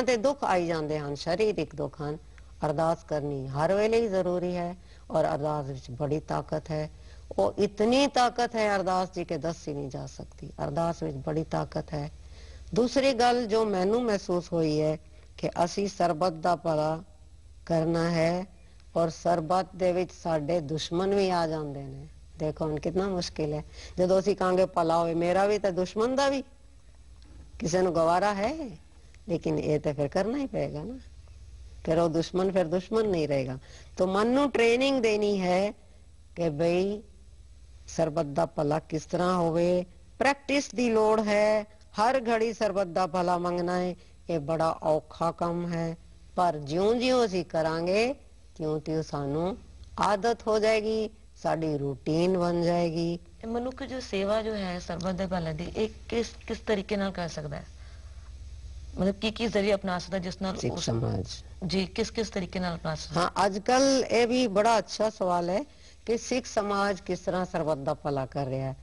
ਤੇ ਦੁੱਖ ਆਈ ਜਾਂਦੇ ਹਨ, ਸਰੀਰਕ ਦੁੱਖ ਹਨ, ਅਰਦਾਸ ਕਰਨੀ ਹਰ ਵੇਲੇ ਹੀ ਜ਼ਰੂਰੀ ਹੈ। ਔਰ ਅਰਦਾਸ ਵਿੱਚ ਬੜੀ ਤਾਕਤ ਹੈ, ਉਹ ਇਤਨੀ ਤਾਕਤ ਹੈ ਅਰਦਾਸ ਦੀ ਕਿ ਦੱਸ ਹੀ ਨਹੀਂ ਜਾ ਸਕਦੀ। ਅਰਦਾਸ ਵਿੱਚ ਬੜੀ ਤਾਕਤ ਹੈ। ਦੂਸਰੀ ਗੱਲ ਜੋ ਮੈਨੂੰ ਮਹਿਸੂਸ ਹੋਈ ਹੈ ਕਿ ਅਸੀਂ ਸਰਬਤ ਦਾ ਭਲਾ ਕਰਨਾ ਹੈ, और सरबत ਦੇ ਵਿੱਚ ਸਾਡੇ ਦੁਸ਼ਮਣ ਵੀ ਆ ਜਾਂਦੇ ਨੇ। ਦੇਖੋ ਹੁਣ ਕਿੰਨਾ ਮੁਸ਼ਕਿਲ ਹੈ ਜਦੋਂ ਅਸੀਂ ਕਹਾਂਗੇ ਭਲਾ ਹੋਵੇ, ਮੇਰਾ ਵੀ ਤਾਂ ਦੁਸ਼ਮਣ ਦਾ ਵੀ ਕਿਸੇ ਨੂੰ ਗਵਾਰਾ ਹੈ, ਲੇਕਿਨ ਇਹ ਤਾਂ ਫਿਰ ਕਰਨਾ ਹੀ ਪਏਗਾ ਨਾ, ਫਿਰ ਉਹ ਦੁਸ਼ਮਣ ਫਿਰ ਦੁਸ਼ਮਣ ਨਹੀਂ ਰਹੇਗਾ। तो ਮਨ ਨੂੰ ਟ੍ਰੇਨਿੰਗ ਦੇਣੀ ਹੈ ਕਿ ਬਈ ਸਰਬਤ ਦਾ ਭਲਾ ਕਿਸ ਤਰ੍ਹਾਂ ਹੋਵੇ। ਪ੍ਰੈਕਟਿਸ ਦੀ ਲੋੜ ਹੈ, ਹਰ ਘੜੀ ਸਰਬਤ ਦਾ ਭਲਾ ਮੰਗਣਾ ਹੈ। ਇਹ ਬੜਾ ਔਖਾ ਕੰਮ ਹੈ, ਪਰ ਜਿਉਂ-ਜਿਉਂ ਅਸੀਂ ਕਰਾਂਗੇ ਕਿਉਂਕਿ ਸਾਨੂੰ ਆਦਤ ਹੋ ਜਾਏਗੀ, ਸਾਡੀ ਰੂਟੀਨ ਬਣ ਜਾਏਗੀ। ਮਨੁੱਖ ਜੋ ਸੇਵਾ ਜੋ ਹੈ ਸਰਬਤ ਦੇ ਭਲੇ ਦੀ, ਇਹ ਕਿਸ ਤਰੀਕੇ ਨਾਲ ਕਰ ਸਕਦਾ ਹੈ? मतलब ਕੀ ਜ਼ਰੀਆ ਅਪਣਾ ਸਕਦਾ ਜਿਸ ਨਾਲ ਸਿੱਖ ਸਮਾਜ ਜੀ ਕਿਸ ਤਰੀਕੇ ਨਾਲ ਅਪਣਾ ਸਕਦਾ? ਹਾਂ, ਅੱਜ ਕੱਲ ਇਹ ਵੀ ਬੜਾ ਅੱਛਾ ਸਵਾਲ ਹੈ ਕਿ ਸਿੱਖ ਸਮਾਜ ਕਿਸ ਤਰ੍ਹਾਂ ਸਰਬਤ ਦਾ ਭਲਾ ਕਰ ਰਿਹਾ ਹੈ।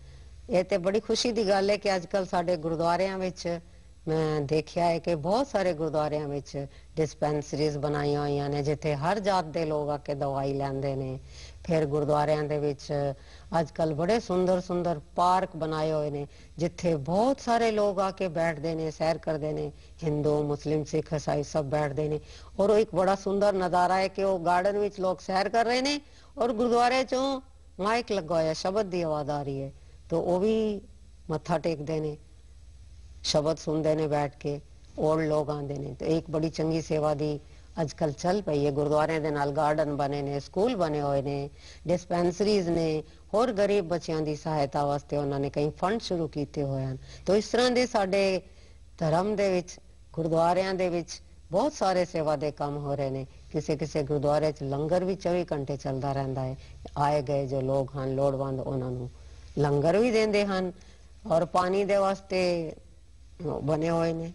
ਇਹ ਤੇ ਬੜੀ ਖੁਸ਼ੀ ਦੀ ਗੱਲ ਹੈ ਕਿ ਅੱਜ ਕੱਲ ਸਾਡੇ ਗੁਰਦੁਆਰਿਆਂ ਵਿੱਚ ਮੈਂ ਦੇਖਿਆ ਹੈ ਕਿ ਬਹੁਤ ਸਾਰੇ ਗੁਰਦੁਆਰਿਆਂ ਵਿੱਚ ਡਿਸਪੈਂਸਰੀਜ਼ ਬਣਾਈਆਂ ਹੋਈਆਂ ਨੇ ਜਿੱਥੇ ਹਰ ਜਾਤ ਦੇ ਲੋਕ ਆ ਕੇ ਦਵਾਈ ਲੈਂਦੇ ਨੇ। ਫਿਰ ਗੁਰਦੁਆਰਿਆਂ ਦੇ ਵਿੱਚ ਅੱਜ ਕੱਲ ਬੜੇ ਸੁੰਦਰ ਪਾਰਕ ਬਣਾਏ ਹੋਏ ਨੇ ਜਿੱਥੇ ਬਹੁਤ ਸਾਰੇ ਲੋਕ ਆ ਕੇ ਬੈਠਦੇ ਨੇ, ਸੈਰ ਕਰਦੇ ਨੇ, ਹਿੰਦੂ, ਮੁਸਲਿਮ, ਸਿੱਖ, ਈਸਾਈ ਸਭ ਬੈਠਦੇ ਨੇ। ਔਰ ਉਹ ਇੱਕ ਬੜਾ ਸੁੰਦਰ ਨਜ਼ਾਰਾ ਹੈ ਕਿ ਉਹ ਗਾਰਡਨ ਵਿੱਚ ਲੋਕ ਸੈਰ ਕਰ ਰਹੇ ਨੇ ਔਰ ਗੁਰਦੁਆਰੇ ਚੋਂ ਮਾਈਕ ਲੱਗਾ ਹੋਇਆ, ਸ਼ਬਦ ਦੀ ਆਵਾਜ਼ ਆ ਰਹੀ ਹੈ, ਤਾਂ ਉਹ ਵੀ ਮੱਥਾ ਟੇਕਦੇ ਨੇ, ਸ਼ਬਦ ਸੁਣਦੇ ਨੇ ਬੈਠ ਕੇ। ओल्ड लोग आंदे ने तो एक बड़ी चंगी सेवा दी अजकल चल पई है गुरुद्वारे दे नाल गार्डन बने ने स्कूल बने हुए ने डिस्पेंसरीज ने होर गरीब बच्चों की सहायता वास्ते उन्होंने कई फंड शुरू किए हुए हैं तो इस तरह के साडे धर्म दे विच गुरुद्वारियां दे विच बहुत सारे सेवा दे काम हो रहे ने किसी किसी गुरुद्वारे च लंगर भी 24 घंटे चलता रहता है आए गए जो लोग हैं लोड़वंद उन्होंने लंगर भी देंदे हैं और पानी दे वास्ते बने हुए ने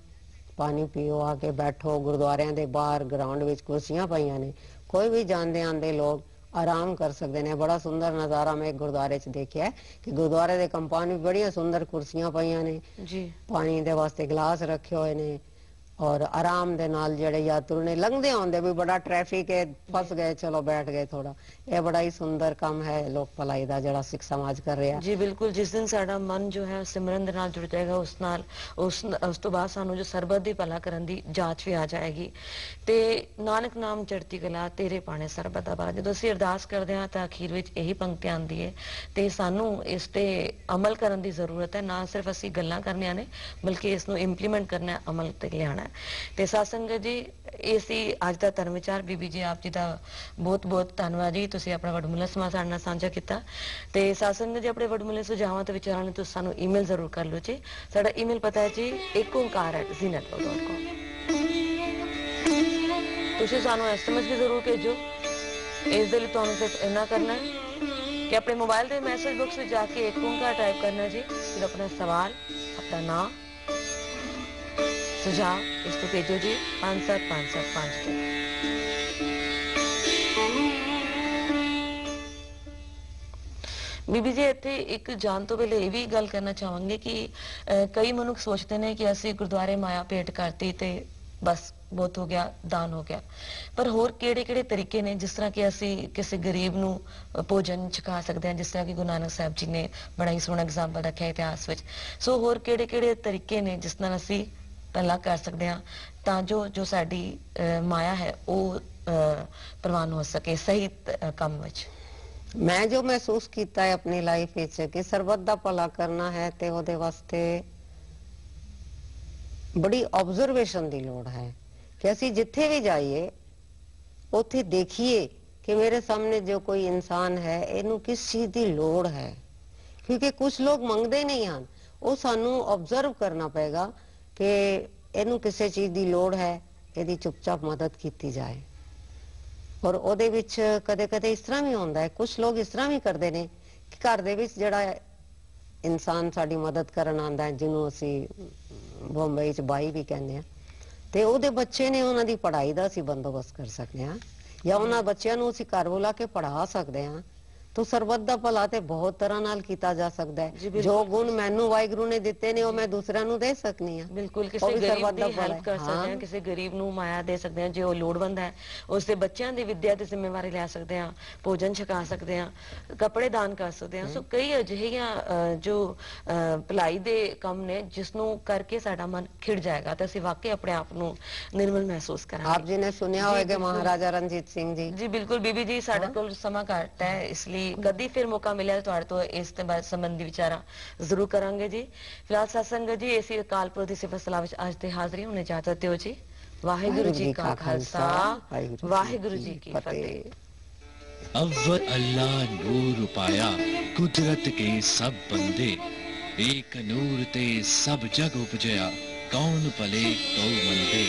पानी पियो आके बैठो गुरुद्वारे दे बाहर ग्राउंड विच कुर्सियां पईयां ने कोई भी जांदे आंदे लोग आराम कर सकते हैं बड़ा सुंदर नज़ारा मैं एक गुरुद्वारे च देखा है कि गुरुद्वारे दे कंपाउंड में बड़िया सुंदर कुर्सियां पईयां ने जी पानी दे वास्ते गिलास रखे हुए ने और आराम दे नाल जेड़े यात्रु ने लंघदे आंदे भी बड़ा ट्रैफिक है फस गए चलो बैठ गए थोड़ा ये बड़ा ही सुंदर काम है लोक भलाई दा जेड़ा सिख समाज कर रहा जी बिल्कुल जिस दिन साडा मन जो है सिमरन दे नाल जुड़ जाएगा उस तो बाद सानू जो सरबत दी भला करन दी जांच भी आ जाएगी ते नानक नाम चढ़ती कला तेरे पाने सरबत दा भला जदों ਅਸੀਂ ਅਰਦਾਸ ਕਰਦੇ ਹਾਂ ਤਾਂ ਅਖੀਰ ਵਿੱਚ ਇਹੀ ਪੰਕਤੀ ਆਉਂਦੀ ਹੈ ਤੇ ਸਾਨੂੰ ਇਸ ਤੇ ਅਮਲ ਕਰਨ ਦੀ ਜ਼ਰੂਰਤ ਹੈ ਨਾ ਸਿਰਫ ਅਸੀਂ ਗੱਲਾਂ ਕਰਨੀਆਂ ਨੇ ਬਲਕਿ ਇਸ ਨੂੰ ਇੰਪਲੀਮੈਂਟ ਕਰਨਾ ਹੈ ਅਮਲ ਤੇ ਲਿਆਣਾ ਤੇ ਸਾਧ ਸੰਗਤ ਜੀ ਇਹ ਸੀ ਅੱਜ ਦਾ ਧਰਮ ਵਿਚਾਰ ਬੀਬੀ ਜੀ ਆਪ ਜੀ ਦਾ ਬਹੁਤ ਬਹੁਤ ਧੰਨਵਾਦ ਜੀ ਤੁਸੀਂ ਆਪਣਾ ਵਡਮੁੱਲਾ ਸਮਾਂ ਸਾਡੇ ਨਾਲ ਸਾਂਝਾ ਕੀਤਾ ਤੇ ਸਾਧ ਸੰਗਤ ਜੀ ਆਪਣੇ ਵਡਮੁੱਲੇ ਸੁਝਾਵਾਂ ਤੇ ਵਿਚਾਰਾਂ ਲਈ ਤੁਸੀਂ ਸਾਨੂੰ ਈਮੇਲ ਜ਼ਰੂਰ ਕਰ ਲਓ ਜੀ ਸਾਡਾ ਈਮੇਲ ਪਤਾ ਹੈ ਜੀ ekoonkar@zenetwork.com ਤੁਸੀਂ ਸਾਨੂੰ ਐਸਐਮਐਸ ਵੀ ਜ਼ਰੂਰ ਭੇਜੋ ਇਸ ਦੇ ਲਈ ਤੁਹਾਨੂੰ ਸਿਰਫ ਇੰਨਾ ਕਰਨਾ ਹੈ ਕਿ ਆਪਣੇ ਮੋਬਾਈਲ ਦੇ ਮੈਸੇਜ ਬਾਕਸ ਵਿੱਚ ਜਾ ਕੇ ਇੱਕ ਓਂਕਾਰ ਟਾਈਪ ਕਰਨਾ ਜੀ ਫਿਰ ਆਪਣਾ ਸਵਾਲ ਆਪਣਾ ਨਾਮ ਸੁਝਾਅ ਇਸ ਤੇ ਭੇਜੋ ਜੀ 57575 ਤੇ ਬੀਬੀ ਜੀ ਇੱਥੇ ਇੱਕ ਜਾਣ ਤੋਂ ਪਹਿਲੇ ਇਹ ਵੀ ਗੱਲ ਕਰਨਾ ਚਾਹਾਂਗੇ ਕਿ ਕਈ ਮਨੁੱਖ ਸੋਚਦੇ ਨੇ ਕਿ ਅਸੀਂ ਗੁਰਦੁਆਰੇ ਮਾਇਆ ਭੇਟ ਕਰਤੀ ਤੇ ਬਸ ਬਹੁਤ ਹੋ ਗਿਆ ਦਾਨ ਹੋ ਗਿਆ ਪਰ ਹੋਰ ਕਿਹੜੇ ਕਿਹੜੇ ਤਰੀਕੇ ਨੇ ਜਿਸ ਤਰ੍ਹਾਂ ਕਿ ਅਸੀਂ ਕਿਸੇ ਗਰੀਬ ਨੂੰ ਭੋਜਨ ਛਕਾ ਸਕਦੇ ਹਾਂ ਜਿਸ ਤਰ੍ਹਾਂ ਕਿ ਗੁਰੂ ਨਾਨਕ ਸਾਹਿਬ ਜੀ ਨੇ ਬੜਾ ਹੀ ਸੋਹਣਾ ਐਗਜ਼ਾਮਪਲ ਰੱਖਿਆ ਇਤਿਹਾਸ ਵਿੱਚ ਸੋ ਹੋਰ ਕਿਹੜੇ ਕਿਹੜੇ ਤਰੀਕੇ ਨੇ ਜਿਸ ਨਾਲ ਅਸੀਂ ਭਲਾ ਕਰ ਸਕਦੇ ਹਾਂ ਤਾਂ ਜੋ ਸਾਡੀ ਮਾਇਆ ਹੈ ਉਹ ਪ੍ਰਵਾਨ ਹੋ ਸਕੇ ਸਹੀ ਕੰਮ ਵਿੱਚ मैं जो महसूस किया है अपनी लाइफ कि सरबत दा भला करना है ते ओदे वास्ते बड़ी ऑब्जर्वेशन दी लोड़ है कि असी जिथे भी जाइए उथे देखिए कि मेरे सामने जो कोई इंसान है इनू किस चीज की लोड़ है क्योंकि कुछ लोग मंगते नहीं हैं वो सानू ऑब्जर्व करना पेगा कि इनू किसी चीज की लोड़ है यदि चुपचाप मदद की जाए और ਉਹਦੇ ਵਿੱਚ ਕਦੇ-ਕਦੇ ਇਸ ਤਰ੍ਹਾਂ ਵੀ ਹੁੰਦਾ ਹੈ ਕੁਝ ਲੋਕ ਇਸ ਤਰ੍ਹਾਂ ਵੀ ਕਰਦੇ ਨੇ ਕਿ ਘਰ ਦੇ ਵਿੱਚ ਜਿਹੜਾ ਇਨਸਾਨ ਸਾਡੀ ਮਦਦ ਕਰਨ ਆਂਦਾ ਹੈ ਜਿਹਨੂੰ ਅਸੀਂ ਬੰਬਈ ਚ ਬਾਈ ਵੀ ਕਹਿੰਦੇ ਆ ਤੇ ਉਹਦੇ ਬੱਚੇ ਨੇ ਉਹਨਾਂ ਦੀ ਪੜ੍ਹਾਈ ਦਾ ਅਸੀਂ ਬੰਦੋਬਸਤ ਕਰ ਸਕਦੇ ਹਾਂ ਜਾਂ ਉਹਨਾਂ ਬੱਚਿਆਂ ਨੂੰ ਅਸੀਂ ਘਰ ਬੁਲਾ ਕੇ ਪੜ੍ਹਾ ਸਕਦੇ ਹਾਂ तो सरबत दा भला ते बहुत तरह नाल कीता जा सकदा है जो गुण मैनू वाहिगुरू ने दिते ने ओ मैं दूसरिਆਂ ਨੂੰ ਦੇ ਸਕਨੀ ਆ ਬਿਲਕੁਲ ਕਿਸੇ ਗਰੀਬ ਦੀ ਹੈਲਪ ਕਰ ਸਕਦੇ ਹਾਂ ਕਿਸੇ ਗਰੀਬ ਨੂੰ ਮਾਇਆ ਦੇ ਸਕਦੇ ਹਾਂ ਜੋ ਲੋੜਵੰਦ ਹੈ ਉਸ ਦੇ ਬੱਚਿਆਂ ਦੀ ਵਿੱਦਿਆ ਦੀ ਜ਼ਿੰਮੇਵਾਰੀ ਲੈ ਸਕਦੇ ਹਾਂ ਭੋਜਨ ਛਕਾ ਸਕਦੇ ਹਾਂ ਕੱਪੜੇ ਦਾਨ ਕਰ ਸਕਦੇ ਹਾਂ ਸੋ ਕਈ ਅਜਿਹੀਆਂ ਜੋ ਭਲਾਈ ਦੇ ਕੰਮ ਨੇ ਜਿਸ ਨੂੰ ਕਰਕੇ ਸਾਡਾ ਮਨ ਖਿੜ ਜਾਏਗਾ ਤੇ ਅਸੀਂ ਵਾਕਈ ਆਪਣੇ ਆਪ ਨੂੰ ਨਿਰਮਲ ਮਹਿਸੂਸ ਕਰਾਂਗੇ ਆਪ ਜੀ ਨੇ ਸੁਣਿਆ ਹੋਵੇਗਾ ਮਹਾਰਾਜਾ ਰਣਜੀਤ ਸਿੰਘ ਜੀ ਜੀ ਬਿਲਕੁਲ ਬੀਬੀ ਜੀ ਸਾਡੇ ਕੋਲ ਸਮਾਂ ਘੱਟ ਹੈ ਇਸ ਲਈ ਕਦੀ ਫਿਰ ਮੌਕਾ ਮਿਲਿਆ ਤੁਹਾਡੇ ਤੋਂ ਇਸ ਦੇ ਬਾਰੇ ਸੰਬੰਧੀ ਵਿਚਾਰਾਂ ਜ਼ਰੂਰ ਕਰਾਂਗੇ ਜੀ ਫਿਲਹਾਲ ਸਤਸੰਗਤ ਜੀ ਇਸੇ ਅਕਾਲ ਪੁਰਖ ਦੀ ਸਿਫਤ ਸਲਾਹ ਵਿੱਚ ਅੱਜ ਤੇ ਹਾਜ਼ਰੀ ਹੋਣੇ ਇਜਾਜ਼ਤ ਦਿਓ ਜੀ ਵਾਹਿਗੁਰੂ ਜੀ ਕਾ ਖਾਲਸਾ ਵਾਹਿਗੁਰੂ ਜੀ ਕੀ ਫਤਿਹ अव्वल अल्लाह नूर पाया कुदरत के सब बंदे एक नूर ते सब जग उपजया कौन भले कौ मंदे